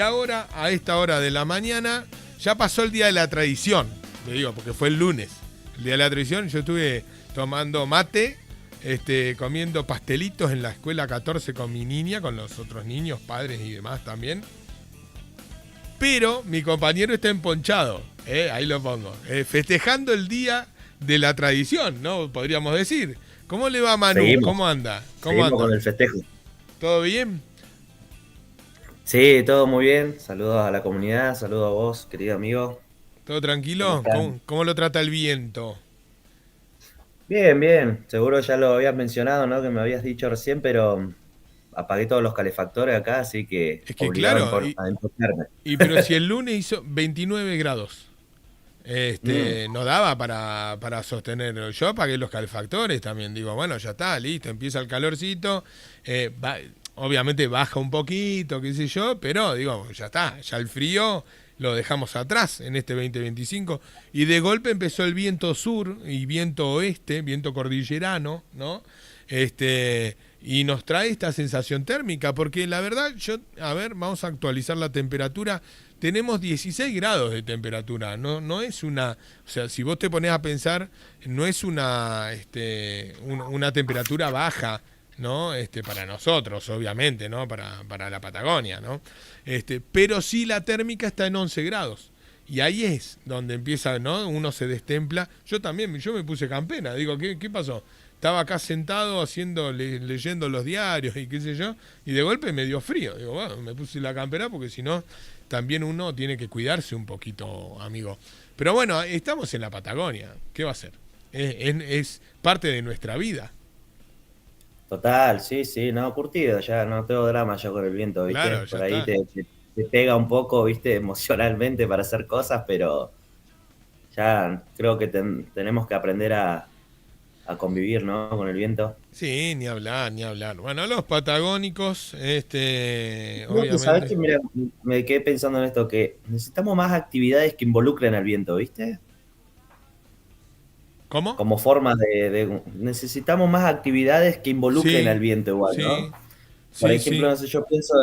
Ahora, a esta hora de la mañana, ya pasó el día de la tradición, te digo, porque fue el lunes. El día de la tradición, yo estuve tomando mate, comiendo pastelitos en la escuela 14 con mi niña, con los otros niños, padres y demás también. Pero mi compañero está emponchado, ahí lo pongo, festejando el día de la tradición, ¿no? Podríamos decir. ¿Cómo le va, Manu? Seguimos, ¿Cómo anda? ¿Cómo seguimos con anda? el festejo. ¿Todo bien? Sí, todo muy bien. Saludos a la comunidad, saludos a vos, querido amigo. ¿Todo ¿Cómo tranquilo? están? ¿Cómo lo trata el viento? Bien, bien. Seguro ya lo habías mencionado, ¿no? Que me habías dicho recién, pero apagué todos los calefactores acá, así que Es que obligado a claro, a empotrarme. pero si el lunes hizo 29 grados, Mm, no daba para sostener. Yo apagué los calefactores también, digo, bueno, ya está, listo, empieza el calorcito, obviamente baja un poquito, qué sé yo, pero digo, ya está, ya el frío lo dejamos atrás en este 2025 y de golpe empezó el viento sur y viento oeste, viento cordillerano, ¿no? Y nos trae esta sensación térmica, porque la verdad, a ver, vamos a actualizar la temperatura. Tenemos 16 grados de temperatura, no es una, o sea, si vos te pones a pensar, no es una temperatura baja, ¿no? Para nosotros, obviamente, ¿no? Para la Patagonia, ¿no? Pero sí la térmica está en 11 grados. Y ahí es donde empieza, ¿no? Uno se destempla. Yo también, yo me puse campera. Digo, ¿qué pasó? Estaba acá sentado leyendo los diarios y qué sé yo, y de golpe me dio frío. Digo, bueno, me puse la campera porque si no, también uno tiene que cuidarse un poquito, amigo. Pero bueno, estamos en la Patagonia. ¿Qué va a ser? Es parte de nuestra vida. total, sí, sí, no, curtido, ya no tengo drama ya con el viento, ¿viste? Claro, ya Por ahí está. te pega un poco, ¿viste? Emocionalmente para hacer cosas, pero ya creo que tenemos que aprender a convivir, ¿no? Con el viento. Sí, ni hablar, ni hablar. Bueno, los patagónicos, Creo que, ¿sabes obviamente. qué? Mira, me quedé pensando en esto, que necesitamos más actividades que involucren al viento, ¿viste? ¿Cómo? Como forma necesitamos más actividades que involucren al Sí, viento igual, ¿no? sí, Por sí, ejemplo, sí. no sé, yo pienso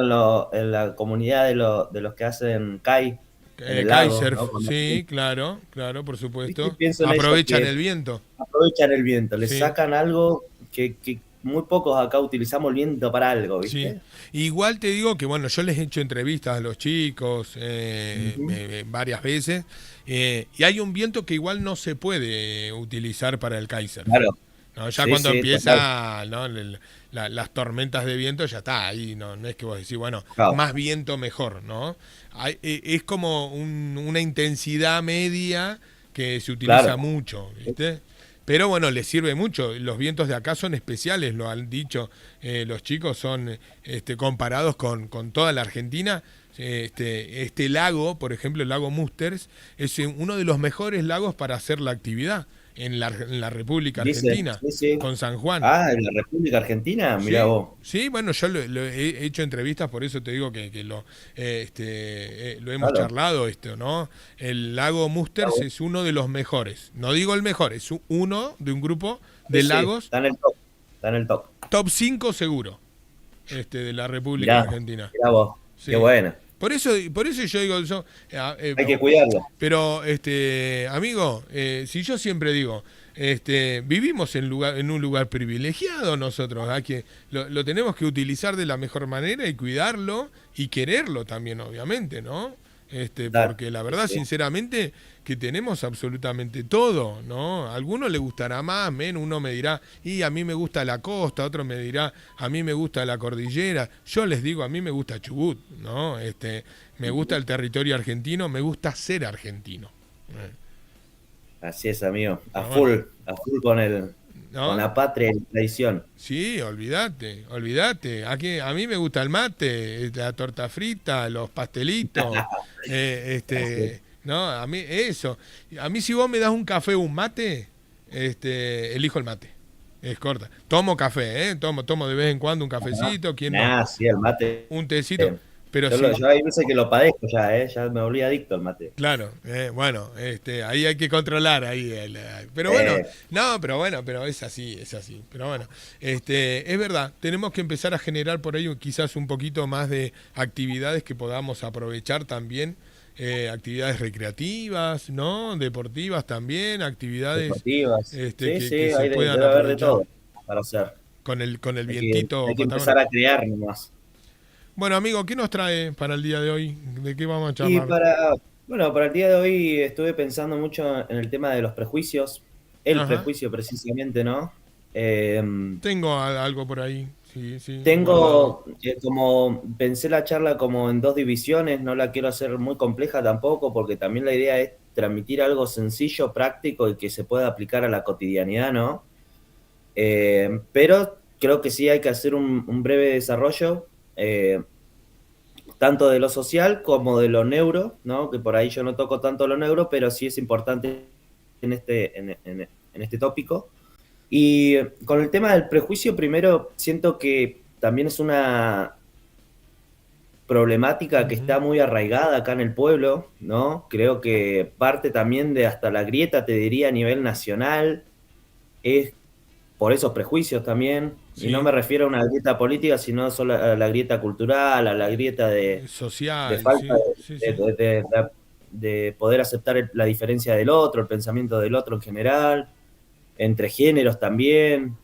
en la comunidad de los que hacen kai en el lago, Kitesurf, ¿no? sí, claro, claro, por ¿Viste? supuesto. Pienso en eso, Aprovechan que el viento. aprovechan el viento, les Sí, sacan algo que muy pocos acá utilizamos el viento para algo, sí. ¿viste? Igual te digo que, bueno, yo les he hecho entrevistas a los chicos Ujú. varias veces y hay un viento que igual no se puede utilizar para el kitesurf. Claro, ¿No? Ya sí, cuando sí, total. empieza, ¿no? Las tormentas de viento, ya está, ahí no es que vos decís, bueno, Claro, más viento mejor, ¿no? Es como una intensidad media que se utiliza claro. mucho, ¿viste? Pero bueno, les sirve mucho. Los vientos de acá son especiales, lo han dicho los chicos, son comparados con toda la Argentina. Este lago, por ejemplo, el lago Musters, es uno de los mejores lagos para hacer la actividad en la República Dice, Argentina, sí, sí. con San Juan. Ah, en la República Argentina, mirá Sí, vos. sí, bueno, yo lo he hecho entrevistas, por eso te digo que lo hemos Claro, charlado esto, ¿no? El lago mirá Musters vos. es uno de los mejores, no digo el mejor, es uno de un grupo Sí, de sí, lagos está en el top. Está en el top. top 5 seguro, de la República Mirá, Argentina. mirá vos. Qué Sí. bueno. Por eso yo digo, Hay que cuidarlo. pero amigo, si yo siempre digo, vivimos en un lugar privilegiado nosotros, que lo tenemos que utilizar de la mejor manera y cuidarlo y quererlo también, obviamente, ¿no? Claro. Porque la Sí, verdad, sí. sinceramente, que tenemos absolutamente todo, ¿no? A alguno le gustará más, menos, uno me dirá, y a mí me gusta la costa, otro me dirá, a mí me gusta la cordillera. Yo les digo, a mí me gusta Chubut, ¿no? Me gusta Ujú. el territorio argentino, me gusta ser argentino. Así es, amigo. Pero bueno, A full con ¿no? la patria y la tradición. Sí, olvídate, olvídate. A mí me gusta el mate, la torta frita, los pastelitos, Así es. no, a mí eso. A mí si vos me das un café o un mate, elijo el mate. Es corta. Tomo café, tomo de vez en cuando un Ajá. cafecito, ¿quién no? Ah, sí, el mate. Un tecito. pero sí. Yo hay veces que lo padezco ya, ya me volví adicto al mate. Claro, bueno, ahí hay que controlar ahí, pero bueno, Eh, no, pero bueno, pero es así, es así. Pero bueno, es verdad, tenemos que empezar a generar por ahí quizás un poquito más de actividades que podamos aprovechar también, actividades recreativas, ¿no? Deportivas también, actividades Deportivas. Sí, sí, que se puedan debe haber de aprovechar todo para hacer. con el vientito Hay que patagónico. empezar a crear nomás. Bueno, amigo, ¿qué nos trae para el día de hoy? ¿De qué vamos a Y charlar? bueno, para el día de hoy estuve pensando mucho en el tema de los prejuicios, el Ajá. prejuicio precisamente, ¿no? Eh, Tengo algo por ahí, sí, sí, guardado. Tengo, como pensé la charla como en dos divisiones, no la quiero hacer muy compleja tampoco, porque también la idea es transmitir algo sencillo, práctico y que se pueda aplicar a la cotidianidad, ¿no? Pero creo que sí hay que hacer un breve desarrollo, tanto de lo social como de lo neuro, ¿no? Que por ahí yo no toco tanto lo neuro, pero sí es importante en este tópico. Y con el tema del prejuicio, primero siento que también es una problemática que Ujú. está muy arraigada acá en el pueblo, ¿no? Creo que parte también de hasta la grieta, te diría, a nivel nacional, es por esos prejuicios también, y no Sí, me refiero a una grieta política, sino solo a la grieta cultural, a la grieta de social, falta sí, sí, sí. de poder aceptar la diferencia del otro, el pensamiento del otro en general, entre géneros también.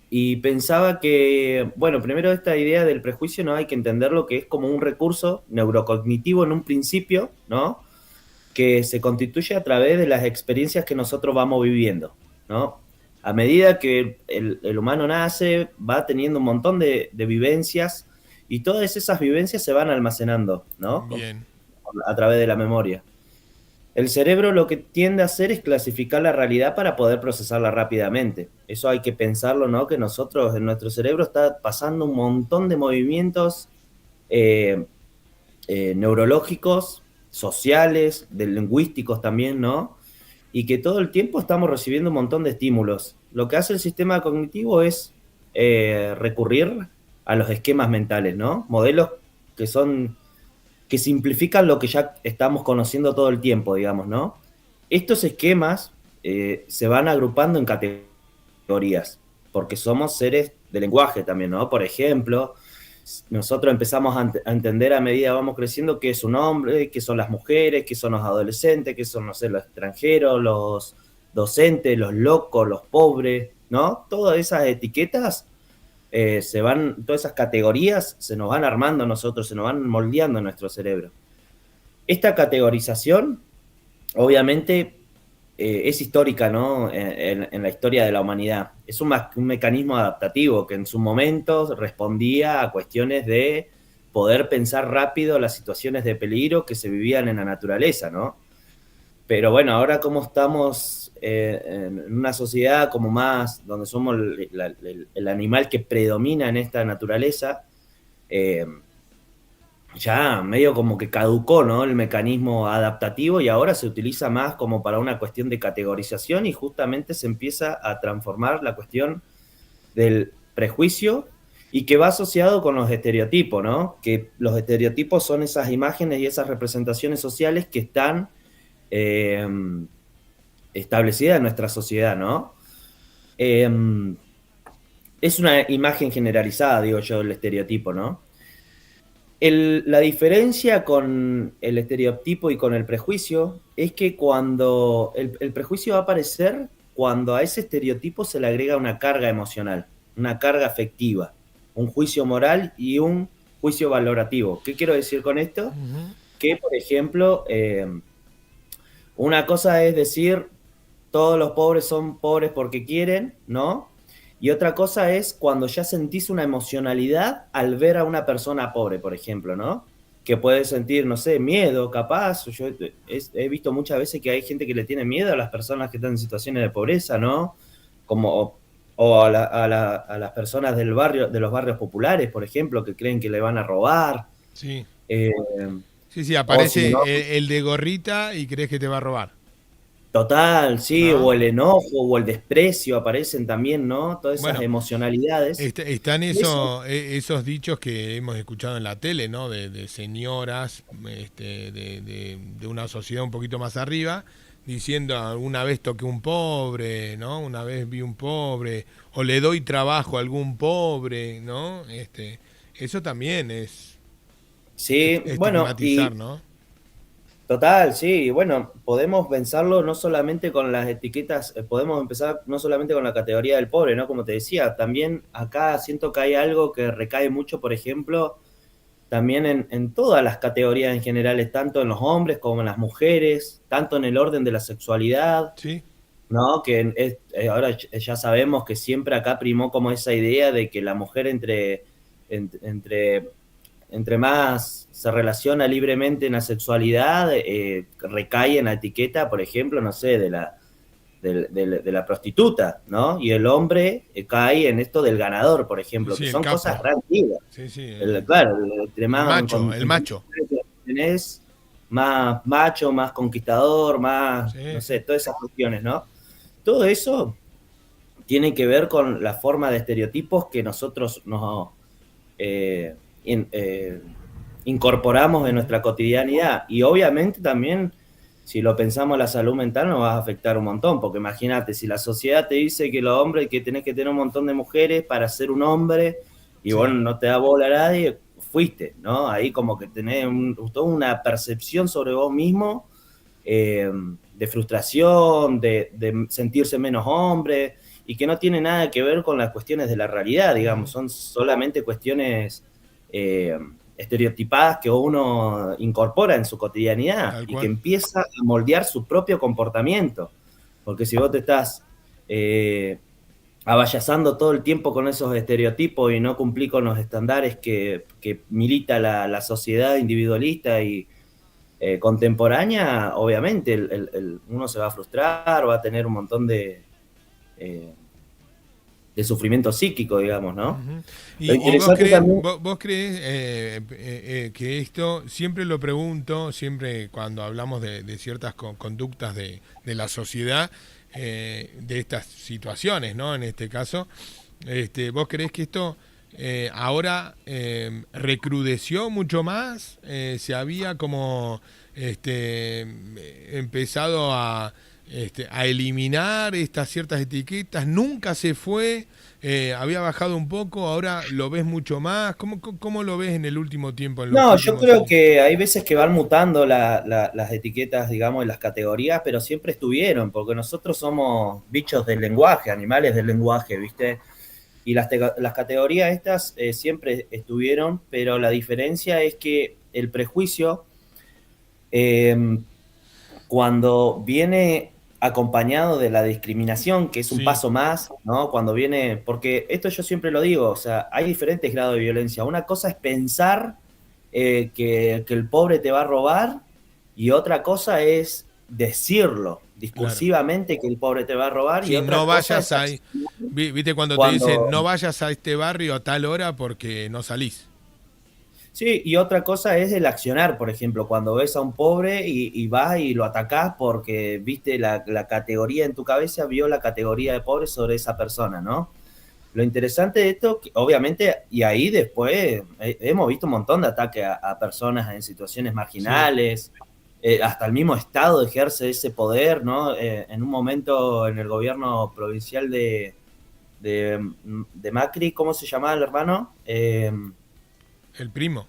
Y pensaba que, bueno, primero esta idea del prejuicio no hay que entenderlo que es como un recurso neurocognitivo en un principio, ¿no? Que se constituye a través de las experiencias que nosotros vamos viviendo, ¿no? A medida que el humano nace, va teniendo un montón de vivencias y todas esas vivencias se van almacenando, ¿no? Bien, A través de la memoria. El cerebro lo que tiende a hacer es clasificar la realidad para poder procesarla rápidamente. Eso hay que pensarlo, ¿no? Que nosotros, en nuestro cerebro está pasando un montón de movimientos eh, neurológicos, sociales, lingüísticos también, ¿no? Y que todo el tiempo estamos recibiendo un montón de estímulos. Lo que hace el sistema cognitivo es recurrir a los esquemas mentales, ¿no? Modelos que son que simplifican lo que ya estamos conociendo todo el tiempo, digamos, ¿no? Estos esquemas se van agrupando en categorías, porque somos seres de lenguaje también, ¿no? Por ejemplo, nosotros empezamos a entender a medida que vamos creciendo qué es un hombre, qué son las mujeres, qué son los adolescentes, qué son, no sé, los extranjeros, los docentes, los locos, los pobres, ¿no? Todas esas etiquetas todas esas categorías se nos van armando a nosotros, se nos van moldeando en nuestro cerebro. Esta categorización, obviamente, es histórica, ¿no? En la historia de la humanidad. Es un mecanismo adaptativo que en su momento respondía a cuestiones de poder pensar rápido las situaciones de peligro que se vivían en la naturaleza, ¿no? Pero bueno, ahora como estamos en una sociedad como más, donde somos el animal que predomina en esta naturaleza, eh, ya medio como que caducó, ¿no? El mecanismo adaptativo y ahora se utiliza más como para una cuestión de categorización y justamente se empieza a transformar la cuestión del prejuicio y que va asociado con los estereotipos, ¿no? Que los estereotipos son esas imágenes y esas representaciones sociales que están eh, establecidas en nuestra sociedad, ¿no? Eh, es una imagen generalizada, digo yo, el estereotipo, ¿no? La diferencia con el estereotipo y con el prejuicio es que cuando el prejuicio va a aparecer cuando a ese estereotipo se le agrega una carga emocional, una carga afectiva, un juicio moral y un juicio valorativo. ¿Qué quiero decir con esto? ujú, Que, por ejemplo, una cosa es decir, todos los pobres son pobres porque quieren, ¿no? Y otra cosa es cuando ya sentís una emocionalidad al ver a una persona pobre, por ejemplo, ¿no? Que puede sentir, no sé, miedo, capaz. Yo he visto muchas veces que hay gente que le tiene miedo a las personas que están en situaciones de pobreza, ¿no? Como, o a las personas del barrio, de los barrios populares, por ejemplo, que creen que le van a robar. sí, Eh, sí, sí, o si aparece no, el de gorrita y crees que te va a robar. Total, sí, o ¿no? el enojo o el desprecio aparecen también, ¿no? Todas esas Bueno, emocionalidades. están Y eso, esos dichos que hemos escuchado en la tele, ¿no? De señoras de una sociedad un poquito más arriba, diciendo alguna vez toqué un pobre, ¿no? Una vez vi un pobre, o le doy trabajo a algún pobre, ¿no? Eso también es sí, bueno, estigmatizar, ¿no? total, sí, bueno, podemos pensarlo no solamente con las etiquetas, podemos empezar no solamente con la categoría del pobre, ¿no? Como te decía, también acá siento que hay algo que recae mucho, por ejemplo, también en todas las categorías en generales, tanto en los hombres como en las mujeres, tanto en el orden de la sexualidad, Sí, ¿no? Que ahora ya sabemos que siempre acá primó como esa idea de que la mujer entre entre más se relaciona libremente en la sexualidad, recae en la etiqueta, por ejemplo, no sé, de la prostituta, ¿no? Y el hombre cae en esto del ganador, por ejemplo, que sí, el son capo. cosas re antiguas. Sí, sí, Claro, entre el más, macho, el entre macho. más tenés, más macho, más conquistador, más, no Sí, sé, sí. todas esas cuestiones, ¿no? Todo eso tiene que ver con la forma de estereotipos que nosotros nos, eh, in, incorporamos en Ujú. nuestra cotidianidad. Y obviamente también, si lo pensamos, la salud mental nos va a afectar un montón, porque imagínate, si la sociedad te dice que los hombres, que tenés que tener un montón de mujeres para ser un hombre, y Sí, bueno, no te da bola a nadie, fuiste, ¿no? Ahí como que tenés toda una percepción sobre vos mismo, de frustración, de sentirse menos hombre, y que no tiene nada que ver con las cuestiones de la realidad, digamos, ujú, son solamente cuestiones estereotipadas que uno incorpora en su cotidianidad tal y que cual. empieza a moldear su propio comportamiento. Porque si vos te estás abayazando todo el tiempo con esos estereotipos y no cumplís con los estándares que milita la sociedad individualista y contemporánea, obviamente uno se va a frustrar, va a tener un montón eh, de sufrimiento psíquico, digamos, ¿no? Ujú. Lo Y vos interesante crees, también. vos crees que esto, siempre lo pregunto, siempre cuando hablamos de ciertas conductas de la sociedad, de estas situaciones, ¿no? En este caso, ¿vos crees que esto ahora recrudeció mucho más? ¿Se había como empezado a eliminar estas ciertas etiquetas? ¿Nunca se fue? ¿Había bajado un poco? ¿Ahora lo ves mucho más? ¿Cómo lo ves en el último tiempo, en los No, yo últimos creo años? que hay veces que van mutando las etiquetas, digamos, y las categorías, pero siempre estuvieron, porque nosotros somos bichos del lenguaje, animales del lenguaje, ¿viste? Y las categorías estas siempre estuvieron, pero la diferencia es que el prejuicio, eh, cuando viene acompañado de la discriminación, que es un Sí, paso más, ¿no? Cuando viene, porque esto yo siempre lo digo, o sea, hay diferentes grados de violencia. Una cosa es pensar que el pobre te va a robar y otra cosa es decirlo claro. discursivamente que el pobre te va a robar y Sí, otra no cosa vayas es ahí. accionar ¿Viste cuando te dicen cuando. no vayas a este barrio a tal hora porque no salís? Sí, y otra cosa es el accionar, por ejemplo, cuando ves a un pobre y vas y lo atacás porque viste la categoría en tu cabeza, vio la categoría de pobre sobre esa persona, ¿no? Lo interesante de esto, obviamente, y ahí después hemos visto un montón de ataques a personas en situaciones Sí. marginales, hasta el mismo Estado ejerce ese poder, ¿no? En un momento en el gobierno provincial de Macri, ¿cómo se llamaba el hermano? El primo,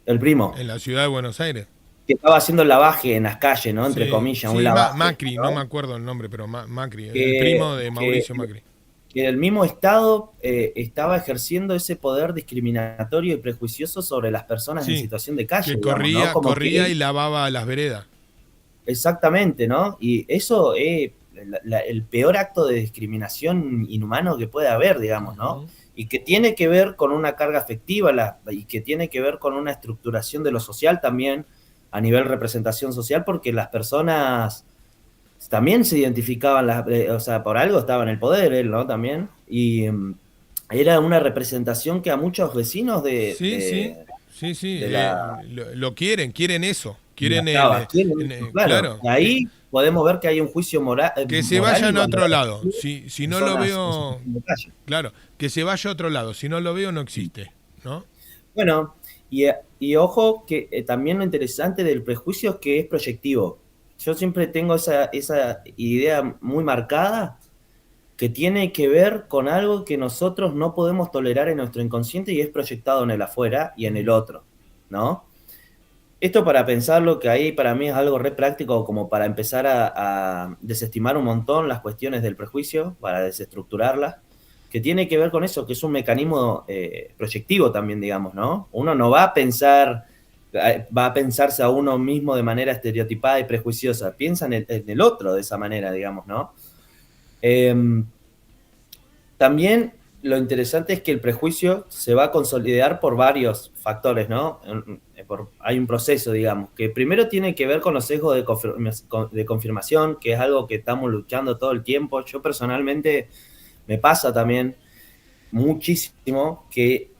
El primo, en la ciudad de Buenos Aires. que estaba haciendo el lavaje en las calles, ¿no? Entre Sí, comillas, un sí, lavaje, Macri, no me ¿no? acuerdo el nombre, pero Macri, el Que, primo de que, Mauricio Macri. que el mismo Estado estaba ejerciendo ese poder discriminatorio y prejuicioso sobre las personas en Sí, situación de calle, que digamos, ¿no? Como corría que y lavaba las veredas. exactamente, ¿no? Y eso es el peor acto de discriminación inhumano que puede haber, digamos, ¿no? Ujú. Y que tiene que ver con una carga afectiva y que tiene que ver con una estructuración de lo social también a nivel representación social, porque las personas también se identificaban, o sea, por algo estaba en el poder él, ¿no? También. Y era una representación que a muchos vecinos Sí, sí, sí, sí, de la lo quieren, quieren eso, de quieren las cabas quieren, claro. claro, Y ahí, podemos ver que hay un juicio Que se moral y vayan a otro valoración lado. Si que no son lo esos veo, pequeños detalles. claro, que se vaya a otro lado. Si no lo veo, no existe, ¿no? Bueno, y ojo que también lo interesante del prejuicio es que es proyectivo. Yo siempre tengo esa idea muy marcada que tiene que ver con algo que nosotros no podemos tolerar en nuestro inconsciente y es proyectado en el afuera y en el otro, ¿no? Esto para pensarlo, que ahí para mí es algo re práctico como para empezar a desestimar un montón las cuestiones del prejuicio, para desestructurarlas, que tiene que ver con eso, que es un mecanismo proyectivo también, digamos, ¿no? Uno no va a pensar, va a pensarse a uno mismo de manera estereotipada y prejuiciosa, piensa en el otro de esa manera, digamos, ¿no? Eh, También lo interesante es que el prejuicio se va a consolidar por varios factores, ¿no? Hay un proceso, digamos, que primero tiene que ver con los sesgos de confirmación, que es algo que estamos luchando todo el tiempo. Yo personalmente me pasa también muchísimo que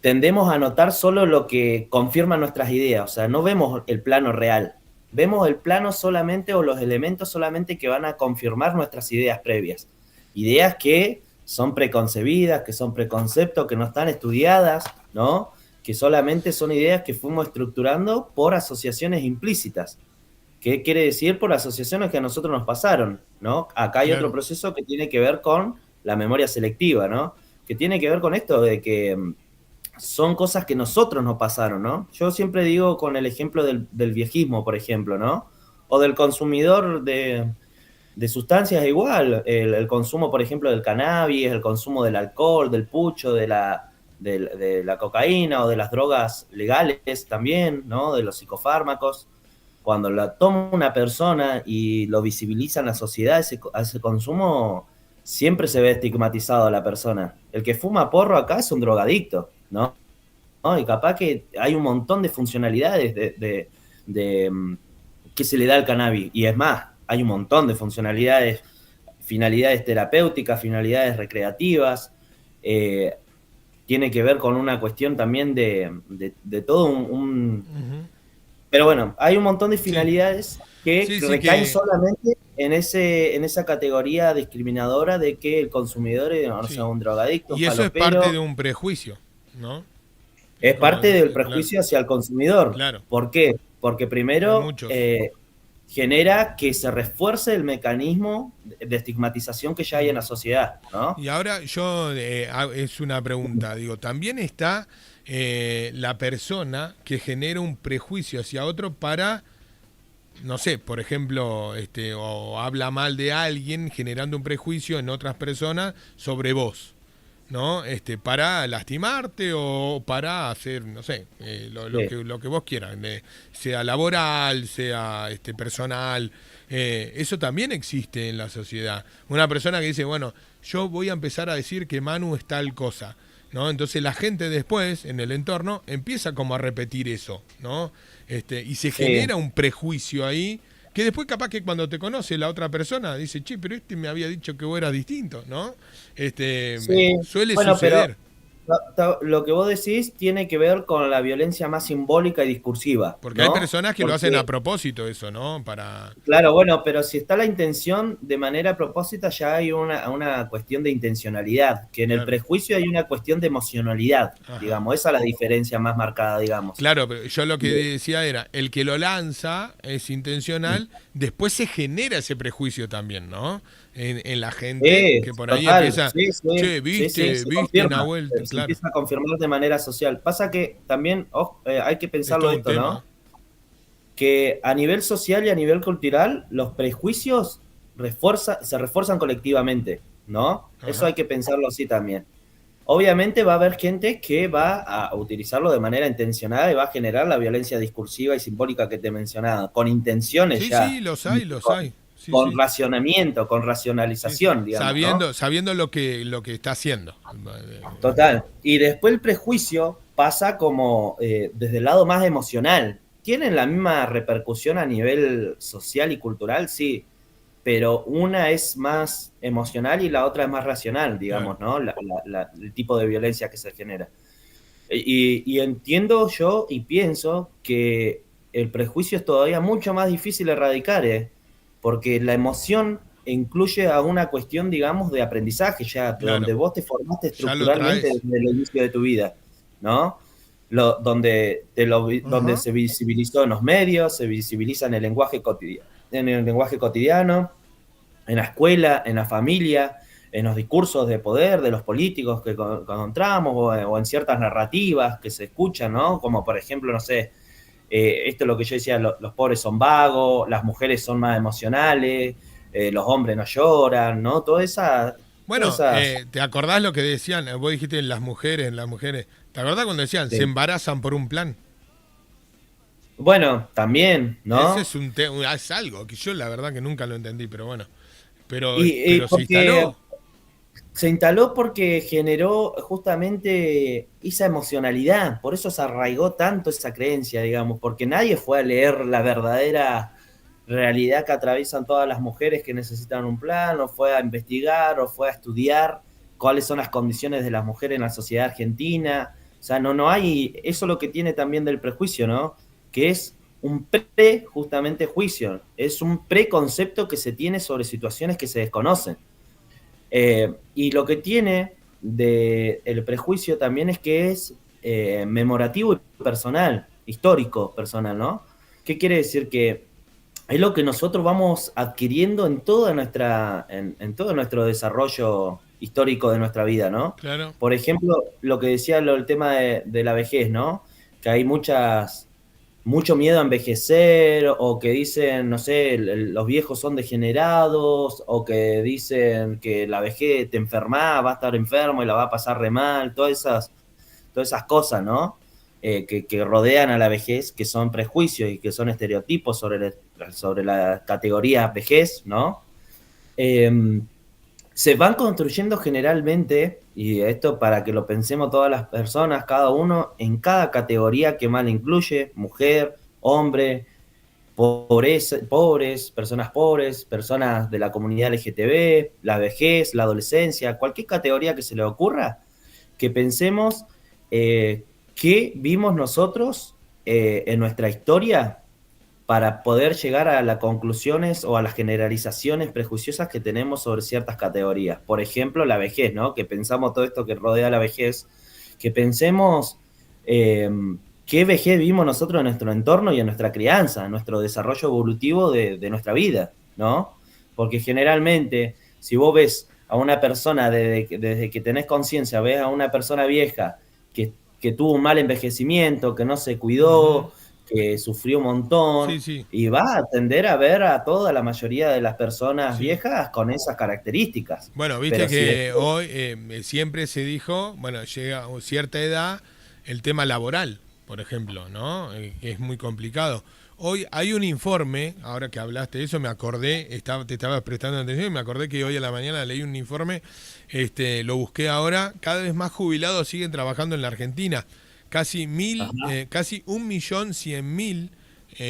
tendemos a notar solo lo que confirma nuestras ideas, o sea, no vemos el plano real, vemos el plano solamente o los elementos solamente que van a confirmar nuestras ideas previas, ideas que son preconcebidas, que son preconceptos, que no están estudiadas, ¿no? Que solamente son ideas que fuimos estructurando por asociaciones implícitas. ¿Qué quiere decir? Por asociaciones que a nosotros nos pasaron, ¿no? Acá hay otro Claro. proceso que tiene que ver con la memoria selectiva, ¿no? Que tiene que ver con esto de que son cosas que nosotros nos pasaron, ¿no? Yo siempre digo con el ejemplo del viejismo, por ejemplo, ¿no? O del consumidor de sustancias igual, el consumo, por ejemplo, del cannabis, el consumo del alcohol, del pucho, de la cocaína o de las drogas legales también, ¿no? De los psicofármacos. Cuando la toma una persona y lo visibiliza en la sociedad, a ese consumo, siempre se ve estigmatizado a la persona. El que fuma porro acá es un drogadicto, ¿no? ¿No? Y capaz que hay un montón de funcionalidades que se le da al cannabis. Y es más, hay un montón de funcionalidades, finalidades terapéuticas, finalidades recreativas. eh, Tiene que ver con una cuestión también de todo Ujú. Pero bueno, hay un montón de Sí, finalidades que sí, sí recaen que solamente en esa categoría discriminadora de que el consumidor es, o sea, sí. un drogadicto, un Y eso es parte de falopero. un prejuicio, ¿no? Es parte del Claro, prejuicio hacia el consumidor. claro. ¿Por qué? Porque Hay primero muchos. genera que se refuerce el mecanismo de estigmatización que ya hay en la Ujú. sociedad, ¿no? Y ahora yo, es una pregunta, digo, también está la persona que genera un prejuicio hacia otro para, no sé, por ejemplo, o habla mal de alguien generando un prejuicio en otras personas sobre vos, ¿no? Para lastimarte o para hacer, no sé, Sí, lo que vos quieras, sea laboral, sea personal. Eso también existe en la sociedad. Una persona que dice, bueno, yo voy a empezar a decir que Manu es tal cosa, ¿no? Entonces la gente después, en el entorno, empieza como a repetir eso, ¿no? Y se sí, genera un prejuicio ahí que después capaz que cuando te conoce la otra persona dice, che, pero me había dicho que vos eras distinto, ¿no? sí. Suele Bueno, pero suceder, lo que vos decís tiene que ver con la violencia más simbólica y discursiva, porque hay ¿no? personas que lo hacen a Porque propósito eso, ¿no? Para... claro, bueno, pero si está la intención de manera a propósito, ya hay una cuestión de intencionalidad, que en el Claro, prejuicio hay una cuestión de emocionalidad, ajá. digamos, esa es la diferencia más marcada, digamos. Claro, pero yo lo que De- decía era, el que lo lanza es intencional, después se genera ese prejuicio también, ¿no? En la gente que por ahí Total, empieza, sí, sí, che, sí, sí, viste, se viste confirma, Nahuel, se claro, empieza a confirmar de manera social. Pasa que también hay que es pensarlo todo un esto, tema. ¿no? Que a nivel social y a nivel cultural, los prejuicios se refuerzan colectivamente, ¿no? Eso Ajá. hay que pensarlo así también. Obviamente va a haber gente que va a utilizarlo de manera intencionada y va a generar la violencia discursiva y simbólica que te mencionaba, con intenciones Sí, sí, ya, los hay, los con, hay. Sí, con sí. racionamiento, con Sí, racionalización, digamos, ¿no? sabiendo lo que está haciendo. Total. Y después el prejuicio pasa como desde el lado más emocional. ¿Tienen la misma repercusión a nivel social y cultural? Sí, pero una es más emocional y la otra es más racional, Claro. digamos, ¿no? El tipo de violencia que se genera. Y entiendo yo y pienso que el prejuicio es todavía mucho más difícil de erradicar, porque la emoción incluye a una cuestión, digamos, de aprendizaje ya, de donde Claro, vos te formaste ya lo estructuralmente traes. desde el inicio de tu vida, ¿no? Donde Ajá. se visibilizó en los medios, se visibiliza en el lenguaje cotidiano, en la escuela, en la familia, en los discursos de poder de los políticos que encontramos, o en ciertas narrativas que se escuchan, ¿no? Como por ejemplo, no sé, esto es lo que yo decía, los pobres son vagos, las mujeres son más emocionales, los hombres no lloran, ¿no? Todas Bueno, esas, ¿te acordás lo que decían? Vos dijiste en las mujeres. ¿Te acordás cuando decían se sí. embarazan por un plan? Bueno, también, Ese ¿no? es algo que yo la verdad que nunca lo entendí, pero bueno. Pero, Y pero se porque instaló. se instaló porque generó justamente esa emocionalidad, por eso se arraigó tanto esa creencia, digamos, porque nadie fue a leer la verdadera realidad que atraviesan todas las mujeres que necesitan un plan, o fue a investigar, o fue a estudiar cuáles son las condiciones de las mujeres en la sociedad argentina. O sea, no hay, eso es lo que tiene también del prejuicio, ¿no? Que es un justamente juicio, es un preconcepto que se tiene sobre situaciones que se desconocen. Y lo que tiene de el prejuicio también es que es memorativo y personal, histórico personal, ¿no? ¿Qué quiere decir? Que es lo que nosotros vamos adquiriendo en todo nuestro desarrollo histórico de nuestra vida, ¿no? Claro. Por ejemplo, lo que decía el tema de la vejez, ¿no? Que hay mucho miedo a envejecer, o que dicen, no sé, los viejos son degenerados, o que dicen que la vejez te enferma, va a estar enfermo y la va a pasar re mal, todas esas cosas, ¿no? Que rodean a la vejez, que son prejuicios y que son estereotipos sobre la categoría vejez, ¿no? Eh, Se van construyendo generalmente, y esto para que lo pensemos todas las personas, cada uno en cada categoría que mal incluye, mujer, hombre, pobres, personas de la comunidad LGTB, la vejez, la adolescencia, cualquier categoría que se le ocurra, que pensemos qué vimos nosotros en nuestra historia para poder llegar a las conclusiones o a las generalizaciones prejuiciosas que tenemos sobre ciertas categorías. Por ejemplo, la vejez, ¿no? Que pensamos todo esto que rodea la vejez, que pensemos eh, qué vejez vimos nosotros en nuestro entorno y en nuestra crianza, en nuestro desarrollo evolutivo de nuestra vida, ¿no? Porque generalmente, si vos ves a una persona desde que tenés conciencia, ves a una persona vieja que tuvo un mal envejecimiento, que no se Ujú. cuidó, que sufrió un montón, Sí, sí. y va a tender a ver a toda la mayoría de las personas Sí. viejas con esas características. Bueno, viste Pero si que después, hoy siempre se dijo, bueno, llega a cierta edad el tema laboral, por ejemplo, ¿no? Que es muy complicado. Hoy hay un informe, ahora que hablaste de eso, me acordé, te estaba prestando atención y me acordé que hoy a la mañana leí un informe, lo busqué ahora, cada vez más jubilados siguen trabajando en la Argentina. ajá, Casi 1.100.000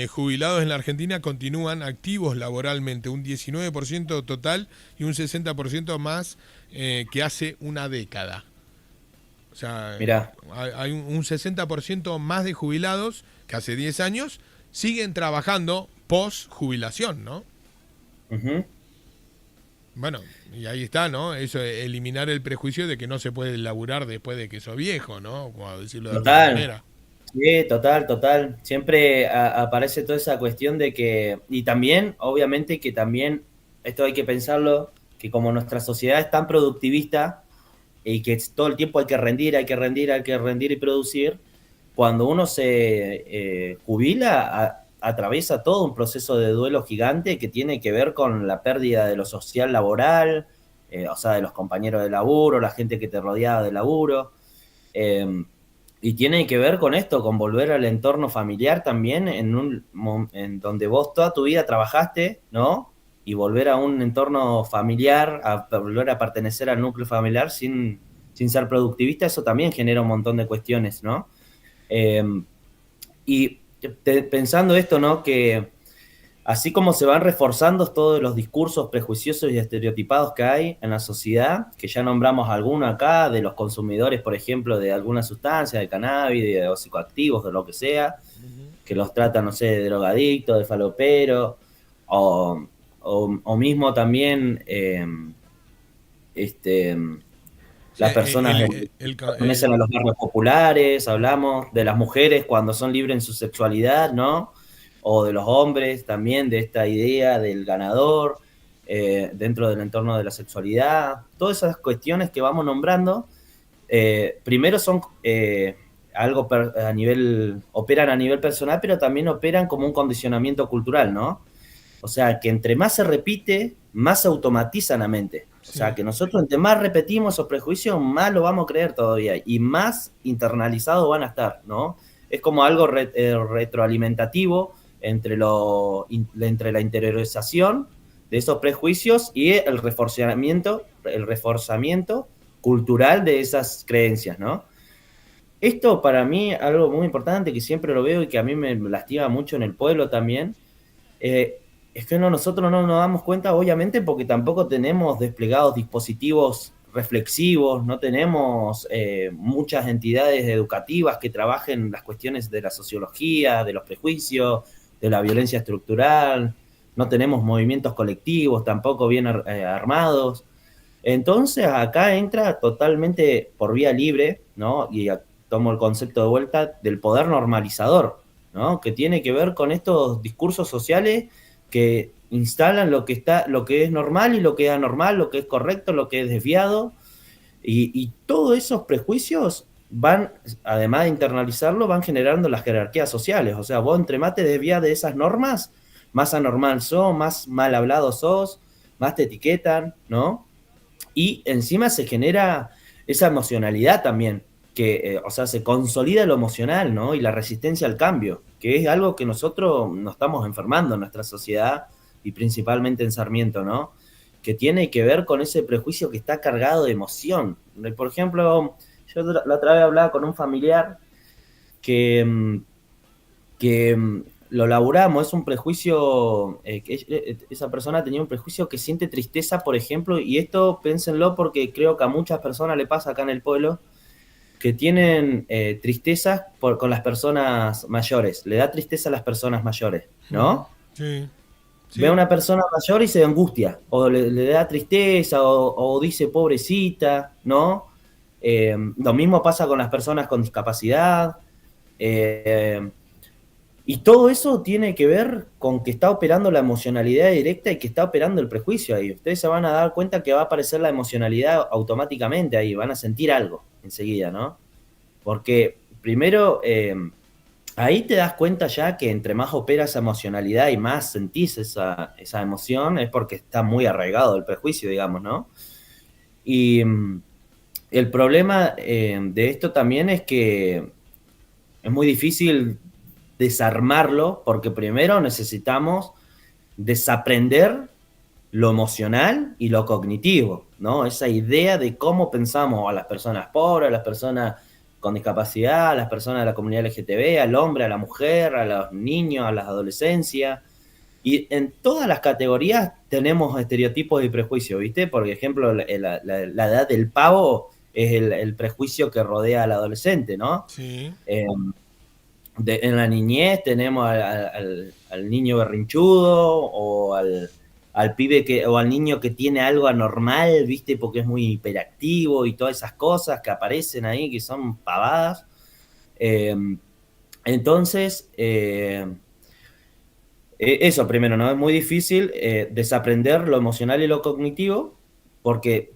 jubilados en la Argentina continúan activos laboralmente, un 19% total y un 60% más que hace una década. O sea, mirá, hay un 60% más de jubilados que hace 10 años siguen trabajando post jubilación, ¿no? ujú, Bueno, y ahí está, ¿no? Eso, eliminar el prejuicio de que no se puede laburar después de que sos viejo, ¿no? Como decirlo de alguna total, manera. sí, total, total. Siempre aparece toda esa cuestión de que, y también, obviamente que también, esto hay que pensarlo, que como nuestra sociedad es tan productivista, y que todo el tiempo hay que rendir, hay que rendir, hay que rendir y producir, cuando uno se jubila, atraviesa todo un proceso de duelo gigante que tiene que ver con la pérdida de lo social laboral, o sea, de los compañeros de laburo, la gente que te rodeaba de laburo, eh, y tiene que ver con esto, con volver al entorno familiar también, en donde vos toda tu vida trabajaste, ¿no? Y volver a un entorno familiar, a volver a pertenecer al núcleo familiar sin ser productivista, eso también genera un montón de cuestiones, ¿no? Eh, y pensando esto, ¿no? Que así como se van reforzando todos los discursos prejuiciosos y estereotipados que hay en la sociedad, que ya nombramos alguno acá, de los consumidores, por ejemplo, de alguna sustancia, de cannabis, de psicoactivos, de lo que sea, que los tratan, no sé, de drogadictos, de faloperos, o mismo también este, Sí, las personas que pertenecen a los barrios populares, hablamos de las mujeres cuando son libres en su sexualidad, ¿no? O de los hombres también, de esta idea del ganador dentro del entorno de la sexualidad. Todas esas cuestiones que vamos nombrando, primero son algo operan a nivel personal, pero también operan como un condicionamiento cultural, ¿no? O sea, que entre más se repite, más se automatiza en la mente. O sea, que nosotros entre más repetimos esos prejuicios, más lo vamos a creer todavía y más internalizados van a estar, ¿no? Es como algo retroalimentativo entre la interiorización de esos prejuicios y el reforzamiento cultural de esas creencias, ¿no? Esto para mí, algo muy importante que siempre lo veo y que a mí me lastima mucho en el pueblo también, es que nosotros no nos damos cuenta, obviamente, porque tampoco tenemos desplegados dispositivos reflexivos, no tenemos muchas entidades educativas que trabajen las cuestiones de la sociología, de los prejuicios, de la violencia estructural, no tenemos movimientos colectivos tampoco bien armados. Entonces acá entra totalmente por vía libre, ¿no? Y tomo el concepto de vuelta del poder normalizador, ¿no? Que tiene que ver con estos discursos sociales que instalan lo que es normal y lo que es anormal, lo que es correcto, lo que es desviado, y todos esos prejuicios van, además de internalizarlo, van generando las jerarquías sociales. O sea, vos entre más te desvías de esas normas, más anormal sos, más mal hablado sos, más te etiquetan, ¿no? Y encima se genera esa emocionalidad también, que, o sea, se consolida lo emocional, ¿no? Y la resistencia al cambio, que es algo que nosotros nos estamos enfermando en nuestra sociedad y principalmente en Sarmiento, ¿no? Que tiene que ver con ese prejuicio que está cargado de emoción. Por ejemplo, yo la otra vez hablaba con un familiar que, que lo laburamos, es un prejuicio, esa persona tenía un prejuicio que siente tristeza, por ejemplo, y esto pénsenlo porque creo que a muchas personas le pasa acá en el pueblo, que tienen tristeza con las personas mayores, le da tristeza a las personas mayores, ¿no? Sí, Ve a sí. una persona mayor y se angustia, o le da tristeza, o dice pobrecita, ¿no? Lo mismo pasa con las personas con discapacidad. Eh, y todo eso tiene que ver con que está operando la emocionalidad directa y que está operando el prejuicio ahí. Ustedes se van a dar cuenta que va a aparecer la emocionalidad automáticamente ahí, van a sentir algo enseguida, ¿no? Porque primero, ahí te das cuenta ya que entre más opera esa emocionalidad y más sentís esa emoción, es porque está muy arraigado el prejuicio, digamos, ¿no? Y el problema de esto también es que es muy difícil desarmarlo porque primero necesitamos desaprender lo emocional y lo cognitivo, ¿no? Esa idea de cómo pensamos a las personas pobres, a las personas con discapacidad, a las personas de la comunidad LGTB, al hombre, a la mujer, a los niños, a las adolescencias. Y en todas las categorías tenemos estereotipos y prejuicios, ¿viste? Por ejemplo, la edad del pavo es el prejuicio que rodea al adolescente, ¿no? Sí. En la niñez tenemos al niño berrinchudo o al pibe o al niño que tiene algo anormal, ¿viste? Porque es muy hiperactivo y todas esas cosas que aparecen ahí que son pavadas. Eh, entonces, eso primero, ¿no? Es muy difícil desaprender lo emocional y lo cognitivo porque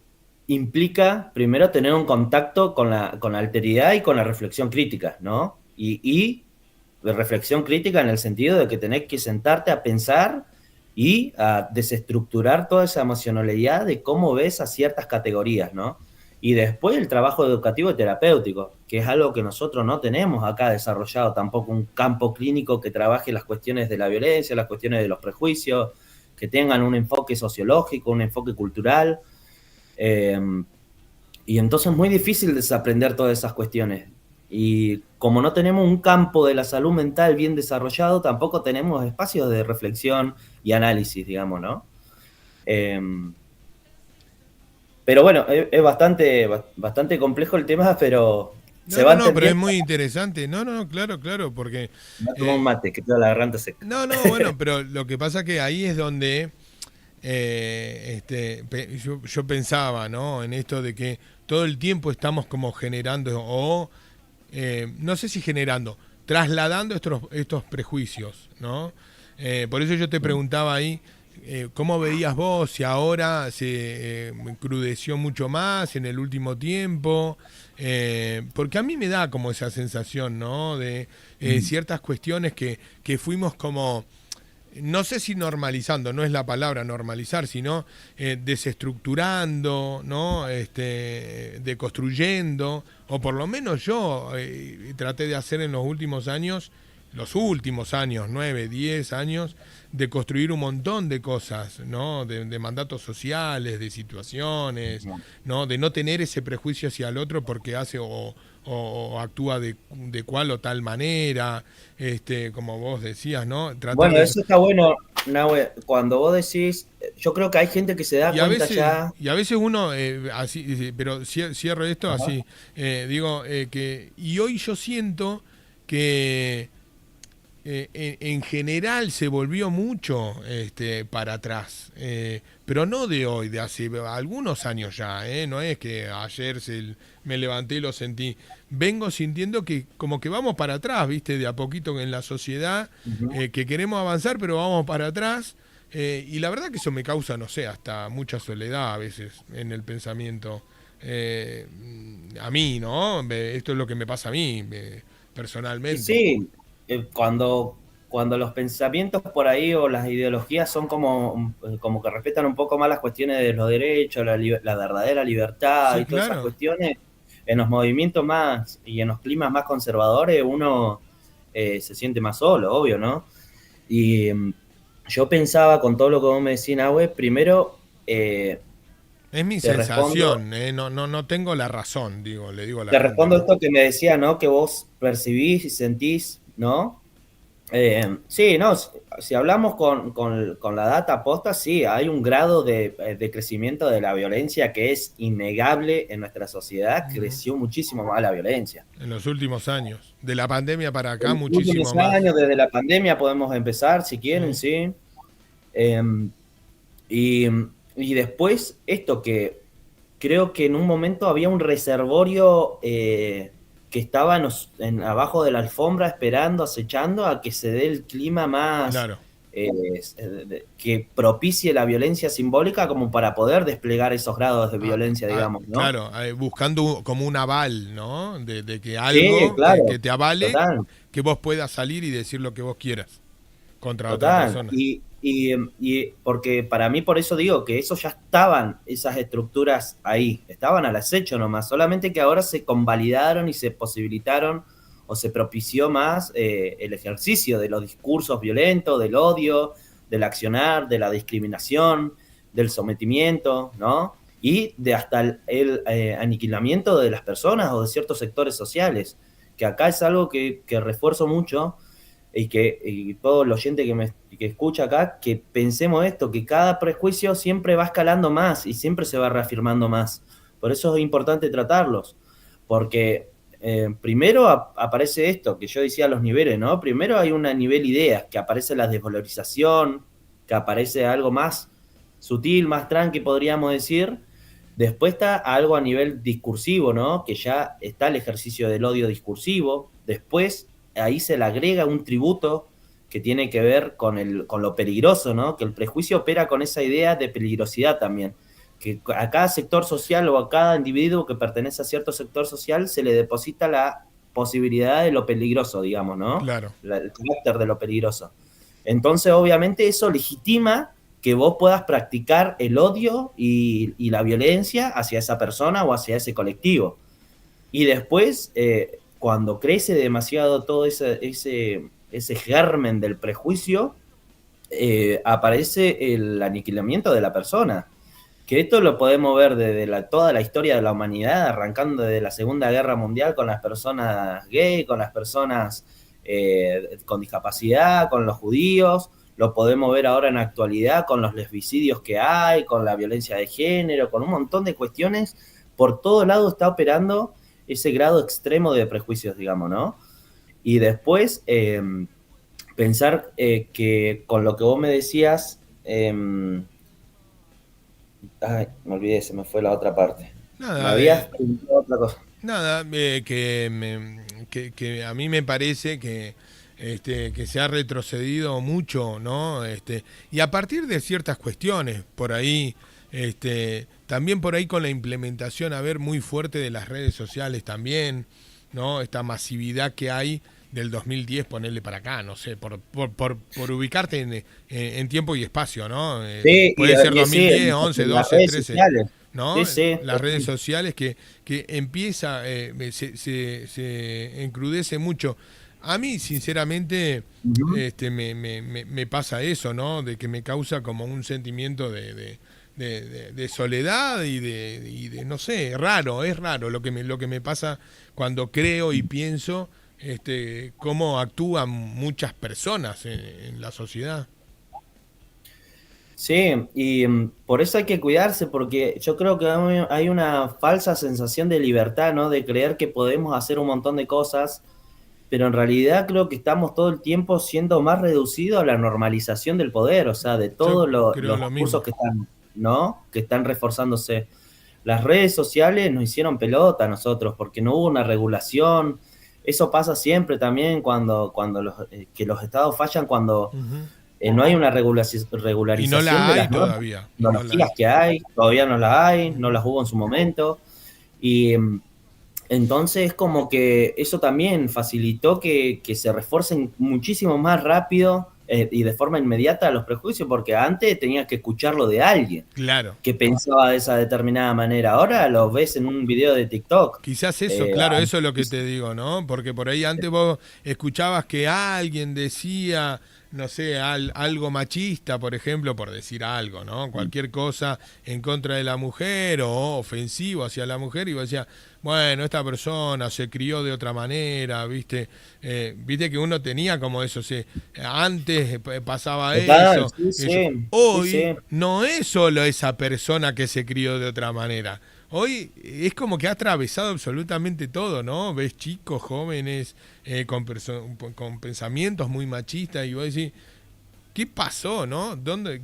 implica primero tener un contacto con la alteridad y con la reflexión crítica, ¿no? Y de reflexión crítica en el sentido de que tenés que sentarte a pensar y a desestructurar toda esa emocionalidad de cómo ves a ciertas categorías, ¿no? Y después el trabajo educativo y terapéutico, que es algo que nosotros no tenemos acá desarrollado, tampoco un campo clínico que trabaje las cuestiones de la violencia, las cuestiones de los prejuicios, que tengan un enfoque sociológico, un enfoque cultural. Eh, y entonces es muy difícil desaprender todas esas cuestiones. Y como no tenemos un campo de la salud mental bien desarrollado, tampoco tenemos espacios de reflexión y análisis, digamos, ¿no? Eh, pero bueno, es bastante complejo el tema, pero ¿Se No, va no, no, pero es entendiendo? muy interesante. No, no, no, claro, claro, porque No tomo un eh, mate, que toda la garganta seca. no, no, bueno, pero lo que pasa que ahí es donde yo pensaba, ¿no? En esto de que todo el tiempo estamos como generando, o no sé si generando, trasladando estos prejuicios, ¿no? Por eso yo te preguntaba ahí, ¿cómo veías vos si ahora se encrudeció mucho más en el último tiempo? Porque a mí me da como esa sensación, ¿no? De Mm. ciertas cuestiones que fuimos como no sé si normalizando, no es la palabra normalizar, sino desestructurando, ¿no? Deconstruyendo, o por lo menos yo traté de hacer en los últimos años, 9, 10 años, de construir un montón de cosas, ¿no? De mandatos sociales, de situaciones, ¿no? De no tener ese prejuicio hacia el otro porque hace o actúa de cual o tal manera, como vos decías, ¿no? Tratar Bueno, de eso está bueno, Nahue. Cuando vos decís, yo creo que hay gente que se da cuenta ya. y a veces uno, así, pero cierro esto Ajá. así, digo, y hoy yo siento que en general se volvió mucho para atrás, pero no de hoy, de hace algunos años ya, no es que ayer me levanté y lo sentí, vengo sintiendo que como que vamos para atrás, viste, de a poquito en la sociedad, Ujú. que queremos avanzar, pero vamos para atrás. Y la verdad que eso me causa, no sé, hasta mucha soledad a veces en el pensamiento. Eh, a mí, ¿no? Esto es lo que me pasa a mí, Y personalmente. sí, cuando los pensamientos por ahí o las ideologías son como que respetan un poco más las cuestiones de los derechos, la verdadera libertad Sí, y todas esas claro. cuestiones, en los movimientos más y en los climas más conservadores uno se siente más solo, obvio, ¿no? Y yo pensaba con todo lo que vos me decís, Nahue, primero eh, Es mi te respondo, sensación, no, no, no tengo la razón, digo, le digo a la te gente, respondo ¿no? esto que me decía, ¿no? Que vos percibís y sentís, ¿no? Sí, no, si hablamos con la data posta, sí, hay un grado de crecimiento de la violencia que es innegable en nuestra sociedad, Ujú. creció muchísimo más la violencia. En los últimos años. De la pandemia para En acá, los últimos muchísimo más. años, desde la pandemia, podemos empezar, si quieren, Sí, sí. Eh, y, y después, esto que creo que en un momento había un reservorio que estaba abajo de la alfombra esperando, acechando a que se dé el clima más claro. eh, que propicie la violencia simbólica como para poder desplegar esos grados de violencia, digamos, ¿no? Claro, buscando como un aval, ¿no? De que Sí, algo claro, que te avale, total. que vos puedas salir y decir lo que vos quieras contra otra Total, persona. y porque para mí por eso digo que eso ya estaban, esas estructuras ahí, estaban al acecho nomás, solamente que ahora se convalidaron y se posibilitaron o se propició más el ejercicio de los discursos violentos, del odio, del accionar, de la discriminación, del sometimiento, ¿no? Y de hasta el aniquilamiento de las personas o de ciertos sectores sociales, que acá es algo que refuerzo mucho y todo el oyente que escucha acá, que pensemos esto, que cada prejuicio siempre va escalando más y siempre se va reafirmando más. Por eso es importante tratarlos, porque primero aparece esto, que yo decía los niveles, ¿no? Primero hay un nivel ideas, que aparece la desvalorización, que aparece algo más sutil, más tranqui, podríamos decir. Después está algo a nivel discursivo, ¿no? Que ya está el ejercicio del odio discursivo. Después ahí se le agrega un tributo que tiene que ver con lo peligroso, ¿no? Que el prejuicio opera con esa idea de peligrosidad también. Que a cada sector social o a cada individuo que pertenece a cierto sector social se le deposita la posibilidad de lo peligroso, digamos, ¿no? Claro. El carácter de lo peligroso. Entonces, obviamente, eso legitima que vos puedas practicar el odio y la violencia hacia esa persona o hacia ese colectivo. Y después, cuando crece demasiado todo ese germen del prejuicio, aparece el aniquilamiento de la persona. Que esto lo podemos ver desde toda la historia de la humanidad, arrancando desde la Segunda Guerra Mundial con las personas gay, con las personas con discapacidad, con los judíos. Lo podemos ver ahora en la actualidad con los lesbicidios que hay, con la violencia de género, con un montón de cuestiones. Por todo lado está operando ese grado extremo de prejuicios, digamos, ¿no? Y después pensar que con lo que vos me decías, ay, me olvidé, se me fue la otra parte. Me Nada, habías preguntado otra cosa. nada, que a mí me parece que se ha retrocedido mucho, ¿no? Y a partir de ciertas cuestiones, por ahí, también por ahí con la implementación, a ver, muy fuerte de las redes sociales también, ¿no? Esta masividad que hay del 2010, ponerle para acá, no sé, por ubicarte en tiempo y espacio, ¿no? Sí, Puede ser sí, 2010, 11, en las 12, redes 13, sociales. Sí, ¿no? sí, Las redes sociales que empieza, se encrudece mucho. A mí, sinceramente, ujú. me pasa eso, ¿no? De que me causa como un sentimiento de soledad no sé, raro, es raro lo que me pasa cuando creo y pienso cómo actúan muchas personas en la sociedad. Sí, y por eso hay que cuidarse, porque yo creo que hay una falsa sensación de libertad, ¿no? De creer que podemos hacer un montón de cosas, pero en realidad creo que estamos todo el tiempo siendo más reducidos a la normalización del poder, o sea, de Yo todos creo los lo discursos mismo. que están, ¿no? Que están reforzándose. Las redes sociales nos hicieron pelota a nosotros, porque no hubo una regulación. Eso pasa siempre también que los estados fallan cuando Ujú. no hay una Y no regularización la de hay las nuevas todavía, y no la tecnologías hay. que hay, todavía no las hay, no Ujú. las hubo en su momento. Y entonces es como que eso también facilitó que se refuercen muchísimo más rápido y de forma inmediata los prejuicios, porque antes tenías que escucharlo de alguien Claro. que pensaba de esa determinada manera. Ahora lo ves en un video de TikTok. Quizás eso, Eh, claro, eso es lo que te digo, ¿no? Porque por ahí antes vos escuchabas que alguien decía, no sé, algo machista, por ejemplo, por decir algo, ¿no? Cualquier cosa en contra de la mujer o ofensivo hacia la mujer y vos decías, bueno, esta persona se crió de otra manera, ¿viste? Viste que uno tenía como eso, antes pasaba Total, eso, sí, eso. sí, sí, Hoy sí. no es solo esa persona que se crió de otra manera. Hoy es como que ha atravesado absolutamente todo, ¿no? Ves chicos, jóvenes, con pensamientos muy machistas y vos decís, ¿qué pasó, no? ¿Dónde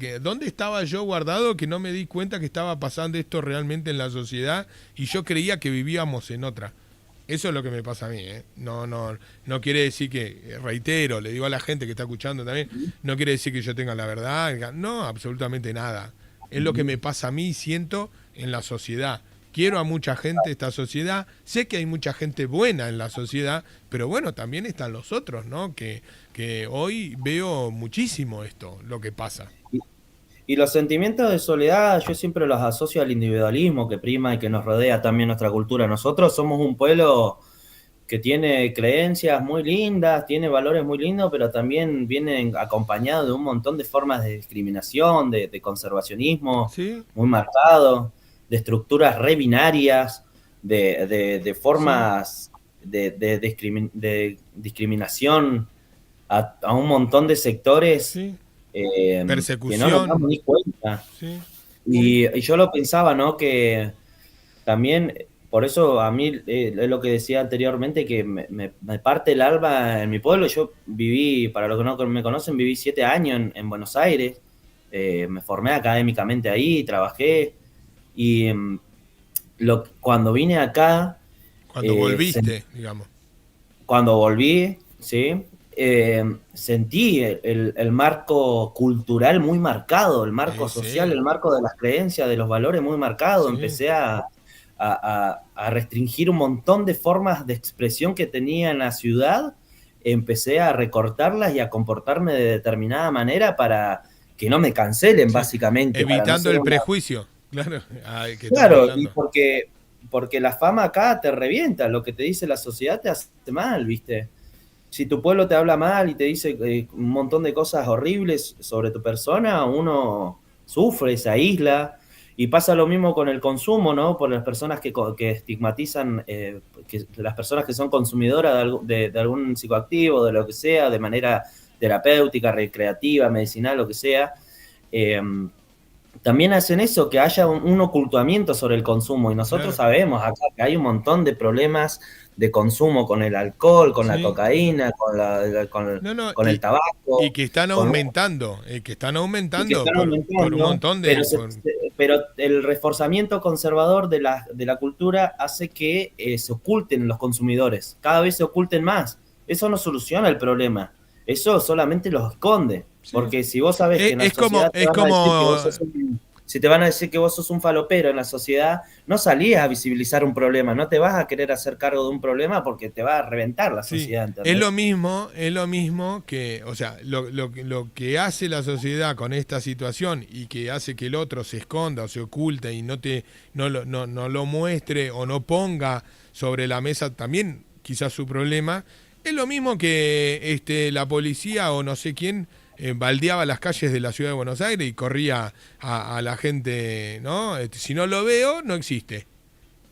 estaba yo guardado que no me di cuenta que estaba pasando esto realmente en la sociedad y yo creía que vivíamos en otra? Eso es lo que me pasa a mí, ¿eh? No quiere decir que, reitero, le digo a la gente que está escuchando también, no quiere decir que yo tenga la verdad, no, absolutamente nada. Es lo que me pasa a mí, siento, en la sociedad. Quiero a mucha gente esta sociedad, sé que hay mucha gente buena en la sociedad, pero bueno, también están los otros, ¿no? Que hoy veo muchísimo esto, lo que pasa. Y, y los sentimientos de soledad yo siempre los asocio al individualismo que prima y que nos rodea también nuestra cultura. Nosotros somos un pueblo que tiene creencias muy lindas, tiene valores muy lindos, pero también vienen acompañados de un montón de formas de discriminación, de conservacionismo ¿Sí? muy marcado, de estructuras re binarias, de ¿Sí? formas de discriminación a un montón de sectores ¿Sí? que no nos damos Persecución. ni cuenta. ¿Sí? Y yo lo pensaba, ¿no? Que también, por eso a mí es lo que decía anteriormente, que me parte el alma en mi pueblo. Yo viví, para los que no me conocen, viví 7 años en Buenos Aires. Me formé académicamente ahí, trabajé. Y cuando vine acá, Cuando eh, volviste, digamos. cuando volví, ¿sí? Sentí el marco cultural muy marcado, el marco social, Sí, el marco de las creencias, de los valores muy marcado. sí. Empecé a restringir un montón de formas de expresión que tenía en la ciudad, empecé a recortarlas y a comportarme de determinada manera para que no me cancelen, Sí, básicamente, para no evitando ser el una... prejuicio, claro, ay, que estamos Claro, y hablando. porque la fama acá te revienta, lo que te dice la sociedad te hace mal, ¿viste? Si tu pueblo te habla mal y te dice un montón de cosas horribles sobre tu persona, uno sufre, se aísla. Y pasa lo mismo con el consumo, ¿no? Por las personas que estigmatizan, las personas que son consumidoras de algún psicoactivo, de lo que sea, de manera terapéutica, recreativa, medicinal, lo que sea. eh, también hacen eso, que haya un ocultamiento sobre el consumo. Y nosotros Claro, sabemos acá que hay un montón de problemas de consumo con el alcohol, con la sí. cocaína, No, no, con el y tabaco, que están y que aumentando están por un aumentando, montón pero, de... pero el reforzamiento conservador de la cultura hace que se oculten los consumidores, cada vez se oculten más. Eso no soluciona el problema, eso solamente los esconde, Sí. porque si vos sabés que en la sociedad te Es van a decir que como, vos sos si te van a decir que vos sos un falopero en la sociedad, no salís a visibilizar un problema, no te vas a querer hacer cargo de un problema porque te va a reventar la sí, sociedad, ¿entendés? es lo mismo que, o sea, lo que hace la sociedad con esta situación y que hace que el otro se esconda o se oculte y no lo muestre o no ponga sobre la mesa también quizás su problema, es lo mismo que la policía o no sé quién baldeaba las calles de la ciudad de Buenos Aires y corría a la gente, ¿no? Si no lo veo, no existe.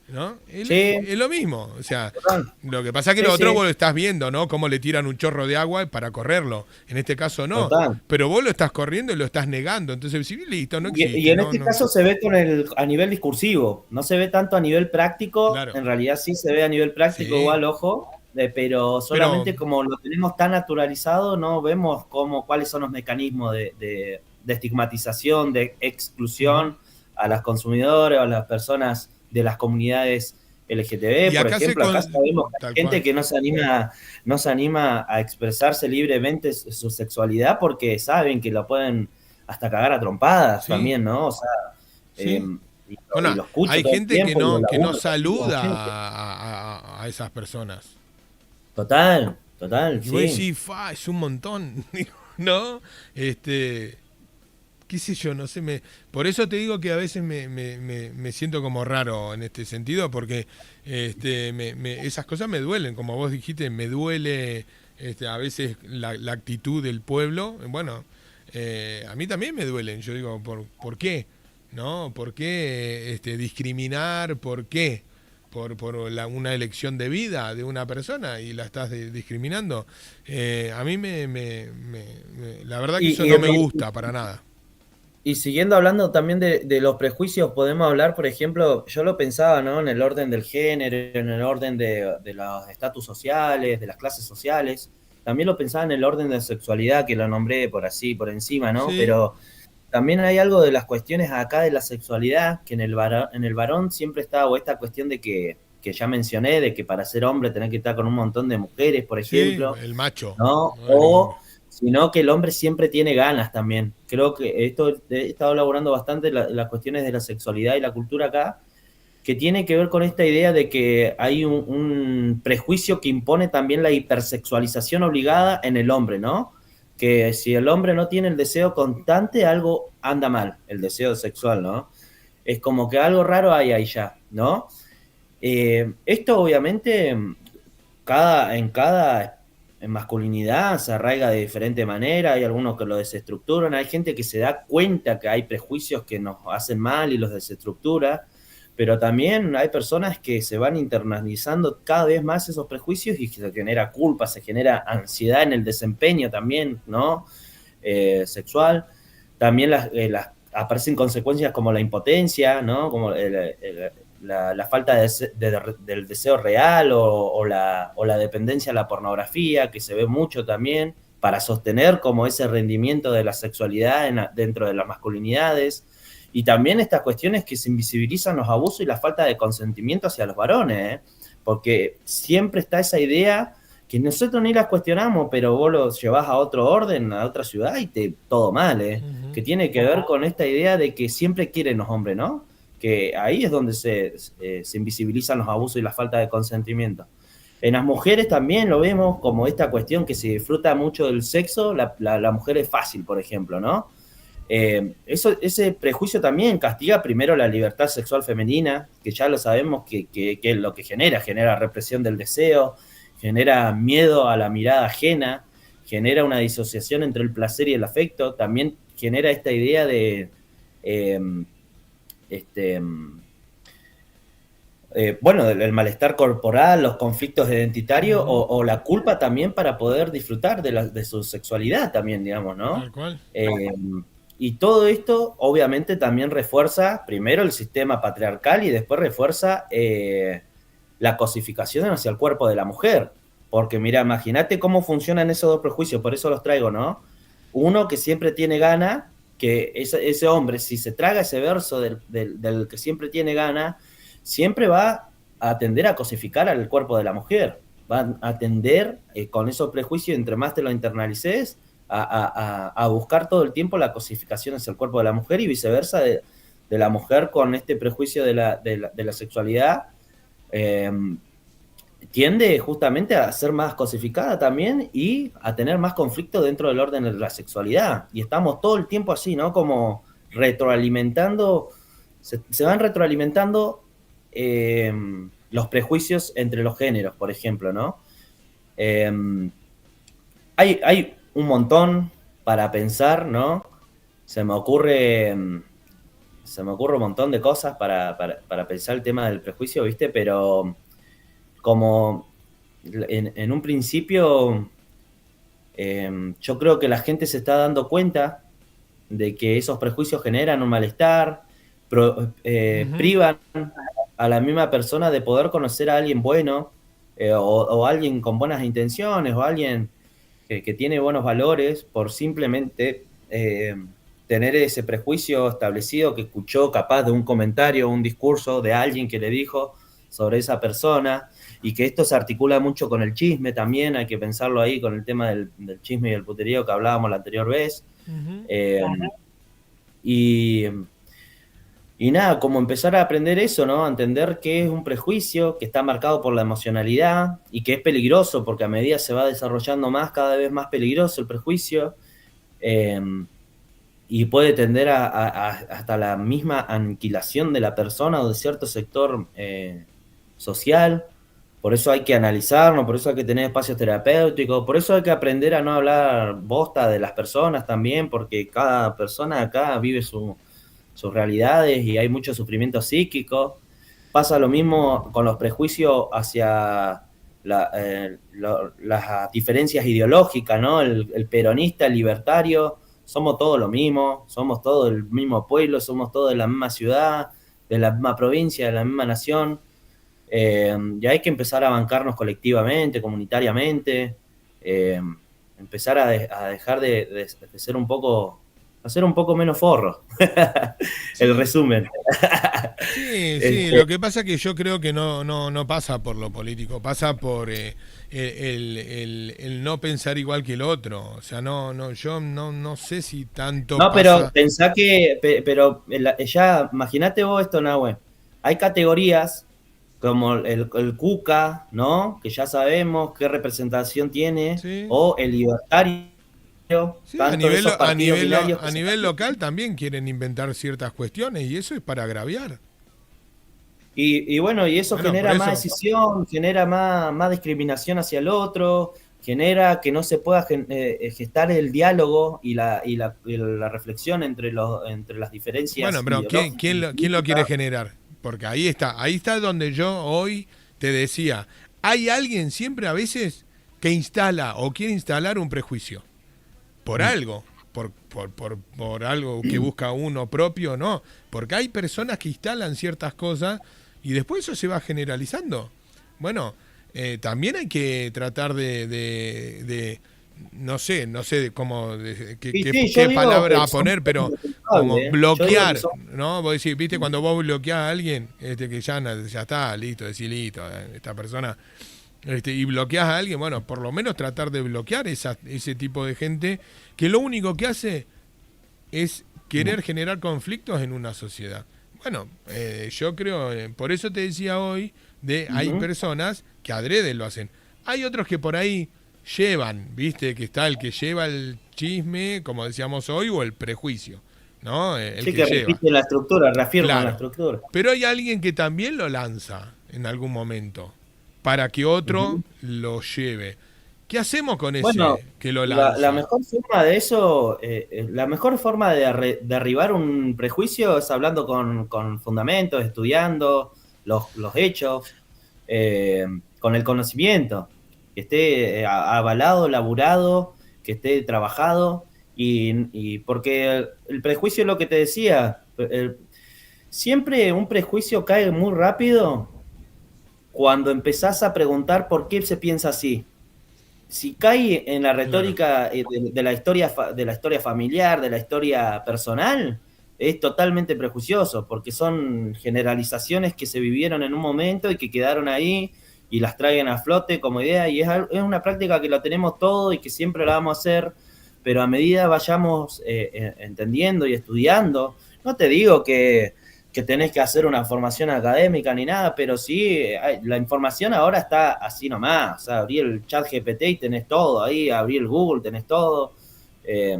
¿No? Sí, Es lo mismo, o sea, total. lo que pasa es que Sí, lo otro sí, vos lo estás viendo, ¿no? Cómo le tiran un chorro de agua para correrlo. En este caso no, total. pero vos lo estás corriendo y lo estás negando, entonces sí, listo, no Y existe, en no, este no, caso se ve a nivel discursivo, no se ve tanto a nivel práctico, claro, en realidad sí se ve a nivel práctico sí, igual, ojo, pero pero, solamente como lo tenemos tan naturalizado, no vemos cuáles son los mecanismos de estigmatización, de ujú. exclusión a las consumidoras o a las personas de las comunidades LGTB, Y por acá ejemplo, acá sabemos que hay tal gente cual, que no se anima a expresarse libremente su sexualidad porque saben que lo pueden hasta cagar a trompadas sí, también, ¿no? O sea, eh, sí. y Bueno, lo escucho hay todo el gente tiempo y lo que no laburo saluda continuamente. a esas personas. Total, total, Y vos sí. decís, fa, es un montón, ¿no? Este, qué sé yo, no sé, por eso te digo que a veces me siento como raro en este sentido, porque esas cosas me duelen, como vos dijiste, me duele a veces la actitud del pueblo, bueno, a mí también me duelen, yo digo, ¿por qué? ¿No? ¿Por qué discriminar? ¿Por qué? Por una elección de vida de una persona y la estás discriminando. A mí la verdad que Y, eso y, no me y- gusta para nada. y siguiendo hablando también de los prejuicios, podemos hablar, por ejemplo, yo lo pensaba, ¿no? En el orden del género, en el orden de los estatus sociales, de las clases sociales. También lo pensaba en el orden de sexualidad, que lo nombré por así, por encima, ¿no? Sí, Pero también hay algo de las cuestiones acá de la sexualidad, que en el varón siempre está, o esta cuestión que ya mencioné, de que para ser hombre tenés que estar con un montón de mujeres, por sí, ejemplo, el macho, ¿no? no el hombre. O sino que el hombre siempre tiene ganas también. Creo que esto he estado elaborando bastante las cuestiones de la sexualidad y la cultura acá, que tiene que ver con esta idea de que hay un prejuicio que impone también la hipersexualización obligada en el hombre, ¿no? Que si el hombre no tiene el deseo constante, algo anda mal, el deseo sexual, ¿no? Es como que algo raro hay ahí ya, ¿no? Esto obviamente en cada masculinidad se arraiga de diferente manera, hay algunos que lo desestructuran, hay gente que se da cuenta que hay prejuicios que nos hacen mal y los desestructura, pero también hay personas que se van internalizando cada vez más esos prejuicios y se genera culpa, se genera ansiedad en el desempeño también, ¿no? Sexual. También aparecen consecuencias como la impotencia, ¿no? Como la falta del deseo real o la dependencia a la pornografía, que se ve mucho también, para sostener como ese rendimiento de la sexualidad dentro de las masculinidades. Y también estas cuestiones que se invisibilizan los abusos y la falta de consentimiento hacia los varones, ¿eh? Porque siempre está esa idea que nosotros ni las cuestionamos, pero vos lo llevás a otro orden, a otra ciudad y todo mal, ¿eh? Ujú. Que tiene que ver con esta idea de que siempre quieren los hombres, ¿no? Que ahí es donde se invisibilizan los abusos y la falta de consentimiento. En las mujeres también lo vemos como esta cuestión que se disfruta mucho del sexo, la mujer es fácil, por ejemplo, ¿no? Ese prejuicio también castiga primero la libertad sexual femenina, que ya lo sabemos que es lo que genera represión del deseo, genera miedo a la mirada ajena, genera una disociación entre el placer y el afecto, también genera esta idea de, eh, este, bueno, del malestar corporal, los conflictos identitarios Ujú. o la culpa también para poder disfrutar de su sexualidad también, digamos, ¿no? Tal cual. Eh, Y todo esto obviamente también refuerza primero el sistema patriarcal y después refuerza la cosificación hacia el cuerpo de la mujer. Porque mira, imagínate cómo funcionan esos dos prejuicios, por eso los traigo, ¿no? Uno que siempre tiene gana, que ese hombre, si se traga ese verso del que siempre tiene gana, siempre va a tender a cosificar al cuerpo de la mujer. Va a tender, con esos prejuicios, entre más te lo internalices, a buscar todo el tiempo la cosificación hacia el cuerpo de la mujer y viceversa de la mujer con este prejuicio de la sexualidad. Tiende justamente a ser más cosificada también y a tener más conflicto dentro del orden de la sexualidad. Y estamos todo el tiempo así, ¿no? Como retroalimentando, se van retroalimentando los prejuicios entre los géneros, por ejemplo, ¿no? Hay un montón para pensar, ¿no? Se me ocurre un montón de cosas para pensar el tema del prejuicio, ¿viste? Pero como en un principio, yo creo que la gente se está dando cuenta de que esos prejuicios generan un malestar, privan a la misma persona de poder conocer a alguien bueno, o alguien con buenas intenciones, o alguien que tiene buenos valores, por simplemente tener ese prejuicio establecido que escuchó capaz de un comentario, un discurso de alguien que le dijo sobre esa persona, y que esto se articula mucho con el chisme también, hay que pensarlo ahí con el tema del chisme y el puterío que hablábamos la anterior vez. Y nada, como empezar a aprender eso, ¿no? A entender que es un prejuicio, que está marcado por la emocionalidad y que es peligroso porque a medida se va desarrollando más, cada vez más peligroso el prejuicio, y puede tender hasta la misma aniquilación de la persona o de cierto sector social. Por eso hay que analizarnos, por eso hay que tener espacios terapéuticos, por eso hay que aprender a no hablar bosta de las personas también, porque cada persona acá vive sus realidades y hay mucho sufrimiento psíquico. Pasa lo mismo con los prejuicios hacia las diferencias ideológicas, ¿no? El peronista, el libertario, somos todos lo mismo, somos todos del mismo pueblo, somos todos de la misma ciudad, de la misma provincia, de la misma nación. Y hay que empezar a bancarnos colectivamente, comunitariamente, empezar a dejar de ser un poco, a ser un poco menos forro. El resumen. Sí, lo que pasa es que yo creo que no pasa por lo político, pasa por el no pensar igual que el otro. O sea, yo no sé si tanto No, pasa. pero pensá que, pero ya, imagínate vos esto, Nahue. Hay categorías como el Cuca, ¿no? Que ya sabemos qué representación tiene, Sí. o el libertario, Sí, tanto de esos partidos binarios a nivel local también quieren inventar ciertas cuestiones y eso es para agraviar. Y bueno, y eso genera por más eso. decisión, genera más discriminación hacia el otro, genera que no se pueda gestar el diálogo y la reflexión entre las diferencias Bueno, pero ideológicas. ¿quién lo quiere generar? Porque ahí está donde yo hoy te decía, hay alguien siempre a veces que instala o quiere instalar un prejuicio. Por algo, por algo que busca uno propio, no. Porque hay personas que instalan ciertas cosas y después eso se va generalizando. Bueno, también hay que tratar de no sé cómo, qué palabra a poner, pero como bloquear, ¿no? Vos decís, viste, cuando vos bloqueás a alguien, que ya está, listo, decís, listo, esta persona... y bloqueas a alguien, bueno, por lo menos tratar de bloquear ese tipo de gente que lo único que hace es querer generar conflictos en una sociedad. Bueno, yo creo, por eso te decía hoy, hay personas que adrede lo hacen. Hay otros que por ahí llevan, viste, que está el que lleva el chisme, como decíamos hoy, o el prejuicio, ¿no? El sí, que lleva. repite la estructura, reafirma Claro. la estructura. Pero hay alguien que también lo lanza en algún momento para que otro lo lleve. ¿Qué hacemos con ese Bueno, que lo lanza? la mejor forma de eso, la mejor forma de derribar un prejuicio es hablando con fundamentos, estudiando los hechos, con el conocimiento, que esté avalado, laburado, que esté trabajado Y porque el prejuicio es lo que te decía, siempre un prejuicio cae muy rápido cuando empezás a preguntar por qué se piensa así. Si cae en la Claro. retórica de la historia, de la historia familiar, de la historia personal, es totalmente prejuicioso, porque son generalizaciones que se vivieron en un momento y que quedaron ahí y las traen a flote como idea, y es una práctica que la tenemos todo y que siempre la vamos a hacer, pero a medida vayamos entendiendo y estudiando, no te digo que tenés que hacer una formación académica ni nada, pero sí, la información ahora está así nomás. O sea, abrí el chat GPT y tenés todo ahí, abrí el Google, tenés todo. Eh,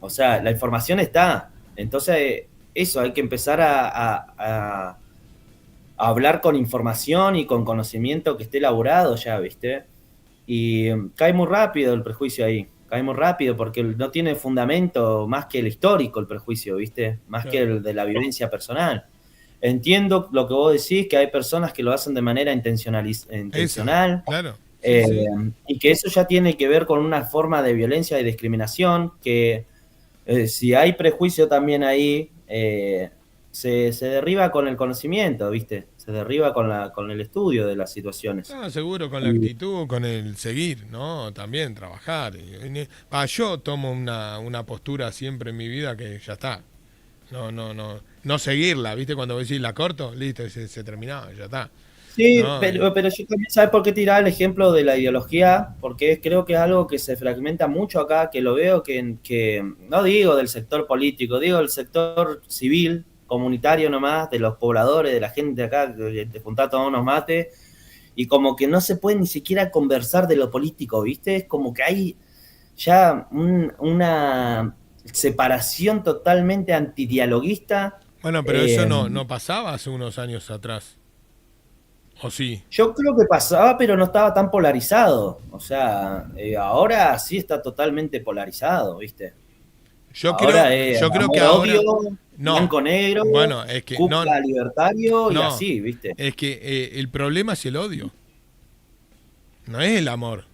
o sea, la información está. Entonces, eso, hay que empezar a hablar con información y con conocimiento que esté elaborado ya, ¿viste? Y cae muy rápido el prejuicio ahí. Cae muy rápido porque no tiene fundamento más que el histórico, el prejuicio, ¿viste? Más que Claro. el de la vivencia personal. Entiendo lo que vos decís, que hay personas que lo hacen de manera Esa, intencional, claro. Sí, eh, sí. y que eso ya tiene que ver con una forma de violencia y discriminación, que si hay prejuicio también ahí, se derriba con el conocimiento, ¿viste? Se derriba con el estudio de las situaciones. Ah, seguro con la Y, actitud, con el seguir, ¿no? También trabajar. Yo tomo una postura siempre en mi vida que ya está. No seguirla, ¿viste? Cuando vos decís la corto, listo, se terminaba, ya está. sí, ¿No? pero yo también, ¿sabes por qué tirar el ejemplo de la ideología? Porque creo que es algo que se fragmenta mucho acá, que lo veo que no digo del sector político, digo del sector civil, comunitario nomás, de los pobladores, de la gente acá, que te juntás a tomar unos mates, y como que no se puede ni siquiera conversar de lo político, ¿viste? Es como que hay ya una separación totalmente antidialoguista. Bueno, pero eso eh, no pasaba hace unos años atrás. ¿O sí? Yo creo que pasaba, pero no estaba tan polarizado. O sea, ahora sí está totalmente polarizado, ¿viste? Ahora es Yo creo que amor-odio, ahora. No. blanco-negro, Bueno, es que. No, cuca-libertario y no. así, ¿viste? Es que el problema es el odio. No es el amor.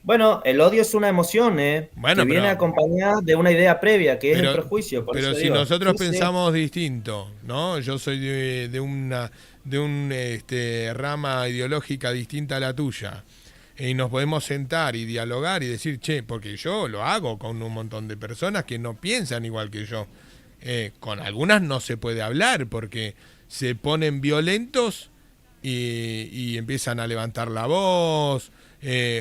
Bueno, el odio es una emoción, que Bueno, viene acompañada de una idea previa, que es el pero, prejuicio. Por pero eso si digo, nosotros sí, sí. pensamos distinto, ¿no? Yo soy de un rama ideológica distinta a la tuya. Y nos podemos sentar y dialogar y decir, che, porque yo lo hago con un montón de personas que no piensan igual que yo. Con algunas no se puede hablar porque se ponen violentos y empiezan a levantar la voz,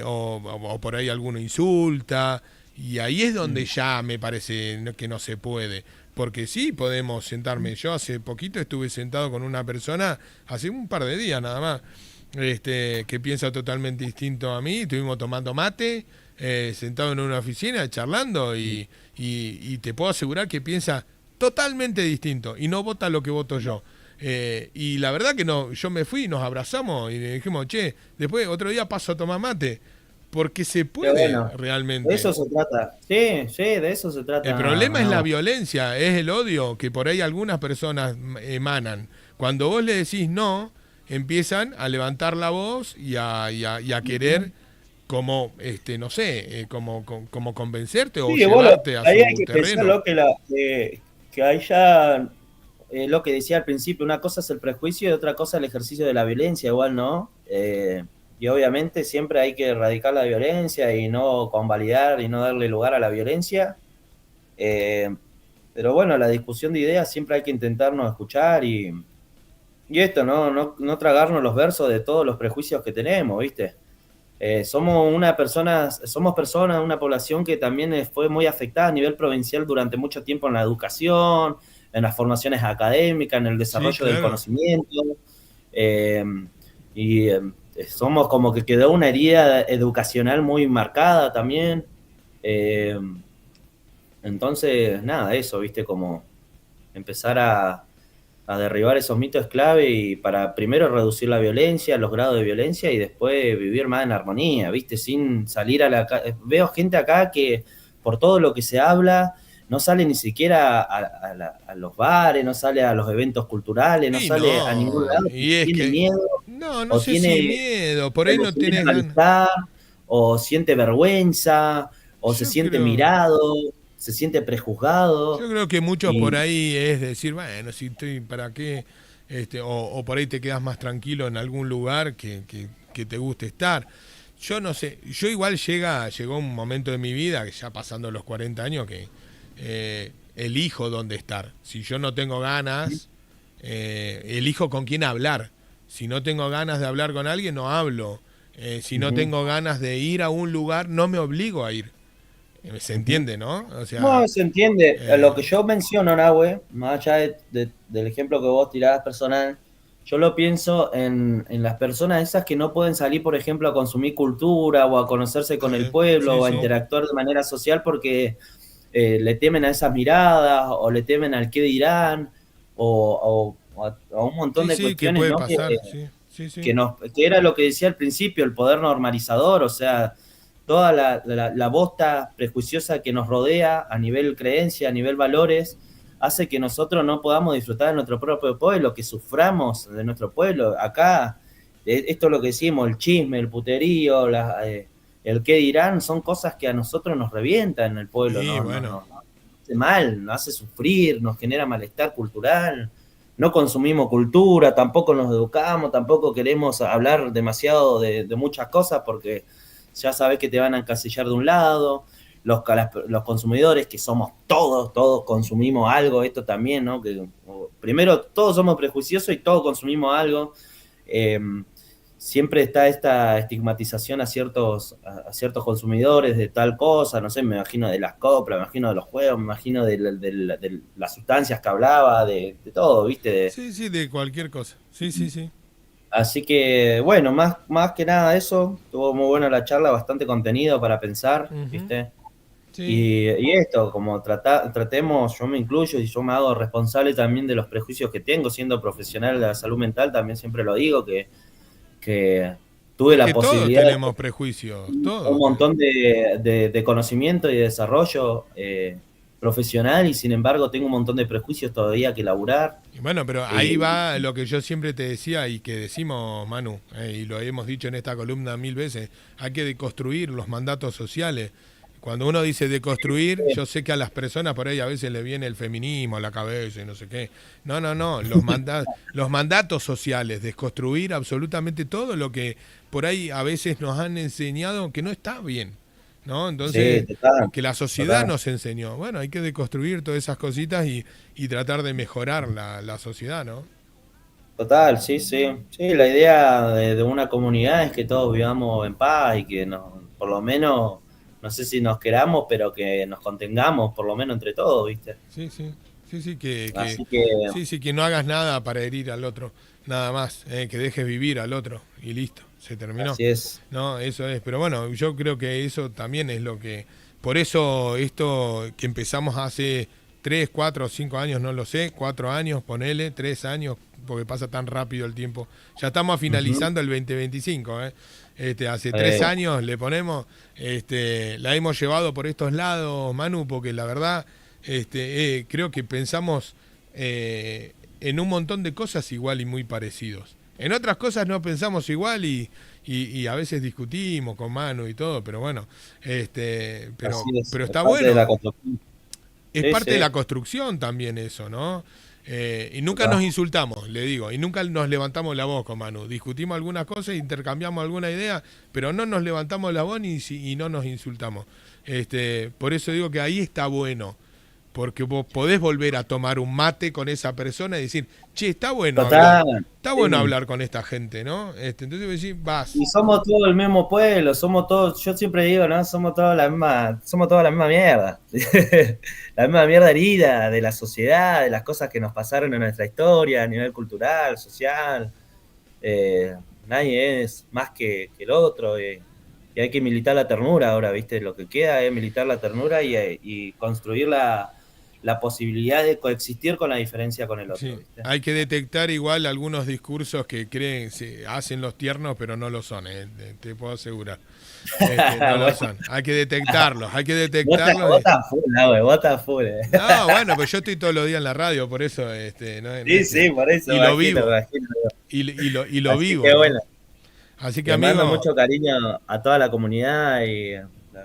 o por ahí alguno insulta, y ahí es donde Mm. ya me parece que no se puede. Porque sí podemos sentarme. Yo hace poquito estuve sentado con una persona, hace un par de días nada más, que piensa totalmente distinto a mí. Estuvimos tomando mate, sentado en una oficina, charlando, y te puedo asegurar que piensa totalmente distinto y no vota lo que voto yo. Y la verdad que no, yo me fui, nos abrazamos y le dijimos, che, después otro día paso a tomar mate, porque se Qué puede bueno. De realmente. eso se trata. Sí, sí, de eso se El trata, problema es la Gustavo. violencia, es el odio que por ahí algunas personas emanan. Cuando vos le decís no, empiezan a levantar la voz y a querer como, no sé, como convencerte o Sí, bueno, llevarte a ahí hay su que terreno. pensarlo que ahí ya, lo que decía al principio, una cosa es el prejuicio y otra cosa el ejercicio de la violencia, igual, ¿no? Y obviamente siempre hay que erradicar la violencia y no convalidar y no darle lugar a la violencia. Eh, pero bueno, la discusión de ideas siempre hay que intentarnos escuchar y esto, ¿no? No tragarnos los versos de todos los prejuicios que tenemos, ¿viste? Somos personas, una población que también fue muy afectada a nivel provincial durante mucho tiempo en la educación, en las formaciones académicas, en el Sí, desarrollo del claro. conocimiento, eh, y somos como que quedó una herida educacional muy marcada también. eh, entonces, nada, eso, viste, como empezar a derribar esos mitos es clave y para primero reducir la violencia, los grados de violencia y después vivir más en armonía, ¿viste? Sin salir a la calle. Veo gente acá que por todo lo que se habla no sale ni siquiera a los bares, no sale a los eventos culturales, no Y sale a ningún no, lado y porque es tiene que, miedo no o sé si tiene miedo, por o ahí lo no quieren tenés ganas. analizar o siente vergüenza o se Yo siente creo, mirado, se siente prejuzgado. yo creo que muchos por Y ahí es decir, bueno, si estoy, ¿para qué? O por ahí te quedas más tranquilo en algún lugar que te guste estar. Yo no sé, yo igual llegó un momento de mi vida, que ya pasando los 40 años, que elijo dónde estar. Si yo no tengo ganas, elijo con quién hablar. Si no tengo ganas de hablar con alguien, no hablo. Si no ujú, tengo ganas de ir a un lugar, no me obligo a ir. Se ujú. entiende, ¿no? O No, sea, se entiende. Lo que eh, yo menciono, Nahue, más allá del ejemplo que vos tirás personal, yo lo pienso en las personas esas que no pueden salir, por ejemplo, a consumir cultura o a conocerse con el pueblo sí, o a sí. interactuar de manera social porque le temen a esas miradas o le temen al qué dirán o a un montón Sí, de sí, que cuestiones, puede ¿no? pasar, sí, sí, sí. Que era lo que decía al principio, el poder normalizador, o sea, toda la bosta prejuiciosa que nos rodea a nivel creencia, a nivel valores, hace que nosotros no podamos disfrutar de nuestro propio pueblo, que suframos de nuestro pueblo. Acá, esto es lo que decimos, el chisme, el puterío, el qué dirán, son cosas que a nosotros nos revientan en el pueblo, Y no, no, bueno, no, no hace mal, nos hace sufrir, nos genera malestar cultural, no consumimos cultura, tampoco nos educamos, tampoco queremos hablar demasiado de muchas cosas porque ya sabes que te van a encasillar de un lado, los consumidores, que somos todos consumimos algo, esto también, ¿no? Que primero todos somos prejuiciosos y todos consumimos algo. Eh, Siempre está esta estigmatización a ciertos consumidores de tal cosa, no sé, me imagino de las compras, me imagino de los juegos, me imagino de las sustancias que hablaba, de todo, ¿viste? sí, sí, de cualquier cosa. Sí, sí, sí. Así que, bueno, más que nada eso, estuvo muy buena la charla, bastante contenido para pensar, Ujú, ¿viste? sí. Y esto, como tratemos, yo me incluyo y yo me hago responsable también de los prejuicios que tengo, siendo profesional de la salud mental, también siempre lo digo, que tuve Es la que todos posibilidad de tenemos prejuicios, un todos. montón de conocimiento y de desarrollo profesional y sin embargo tengo un montón de prejuicios todavía que elaborar. Y bueno, pero ahí Eh, va lo que yo siempre te decía y que decimos, Manu, y lo hemos dicho en esta columna 1000 veces, hay que deconstruir los mandatos sociales. Cuando uno dice deconstruir, yo sé que a las personas por ahí a veces le viene el feminismo a la cabeza y no sé qué. No, no, no, los mandatos sociales, desconstruir absolutamente todo lo que por ahí a veces nos han enseñado que no está bien, ¿no? sí, Entonces, total, que la sociedad total. nos enseñó. Bueno, hay que deconstruir todas esas cositas y tratar de mejorar la sociedad, ¿no? Total, sí, sí. Sí, la idea de una comunidad es que todos vivamos en paz y que por lo menos, no sé si nos queramos, pero que nos contengamos, por lo menos entre todos, ¿viste? Sí, sí, sí, sí, Así que sí, sí, que no hagas nada para herir al otro, nada más, que dejes vivir al otro y listo, se terminó. así es. No, eso es, pero bueno, yo creo que eso también es lo que, por eso esto que empezamos hace 3, 4, 5 años, no lo sé, 4 años, ponele, 3 años, porque pasa tan rápido el tiempo. Ya estamos Ujú. finalizando el 2025, ¿eh? Hace tres Eh, años le ponemos, la hemos llevado por estos lados, Manu, porque la verdad, creo que pensamos en un montón de cosas igual y muy parecidos. En otras cosas no pensamos igual y a veces discutimos con Manu y todo, pero bueno, Así es pero está parte de la bueno, construcción. es Sí, parte de sí, la construcción también eso, ¿no? Y nunca total. nos insultamos, le digo, y nunca nos levantamos la voz con Manu. Discutimos algunas cosas, intercambiamos alguna idea, pero no nos levantamos la voz y no nos insultamos. Por eso digo que ahí está bueno, porque vos podés volver a tomar un mate con esa persona y decir, che, Total, está bueno sí. hablar con esta gente, ¿no? Entonces vos decís, Y vas. somos todos el mismo pueblo, somos todos, yo siempre digo, ¿no? Somos toda la misma mierda. La misma mierda herida de la sociedad, de las cosas que nos pasaron en nuestra historia, a nivel cultural, social. Eh, Nadie es más que el otro. Y hay que militar la ternura ahora, ¿viste? Lo que queda es militar la ternura y construir la posibilidad de coexistir con la diferencia con el otro, Sí, ¿viste? hay que detectar igual algunos discursos que creen, hacen los tiernos, pero no lo son, te puedo asegurar. No lo Bueno, son. Hay que vos estás, detectarlos. vos estás full, güey, vos estás full. No, bueno, pues yo estoy todos los días en la radio, por eso, no Sí, es que. sí, por eso, Y me lo imagino, me vivo, imagino. y lo Así vivo, que ¿no? bueno, Así que, le mando amigo, mucho cariño a toda la comunidad y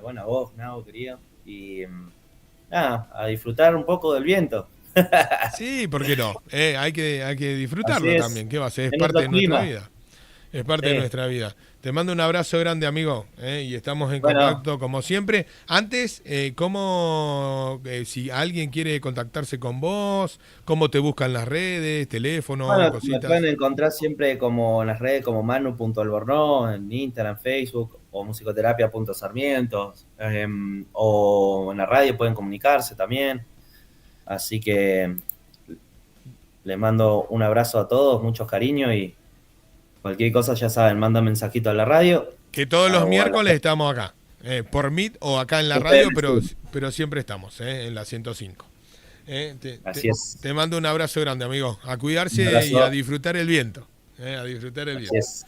Bueno, a vos, Nao, querido. Y nada, a disfrutar un poco del viento. Sí, ¿por qué no? Hay que Así disfrutarlo es, también. ¿Qué va a ser? Es en parte otro de nuestra clima. vida. Es parte de Sí. nuestra vida. Te mando un abrazo grande, amigo, y estamos en Bueno, contacto como siempre. Antes, si alguien quiere contactarse con vos, cómo te buscan las redes, teléfono, bueno, me pueden cositas? encontrar siempre como en las redes como manu.albornoz, en Instagram, Facebook, o musicoterapia.sarmientos, o en la radio pueden comunicarse también. Así que les mando un abrazo a todos, muchos cariños y cualquier cosa ya saben, manda mensajito a la radio Que todos los o a la... miércoles estamos acá, por Meet o acá en la Ustedes radio, me pero, siguen. pero siempre estamos, en la 105. Eh, te, te- Así es. te mando un abrazo grande, amigo. A Un cuidarse y a abrazo. disfrutar el viento. A disfrutar el Así viento. es.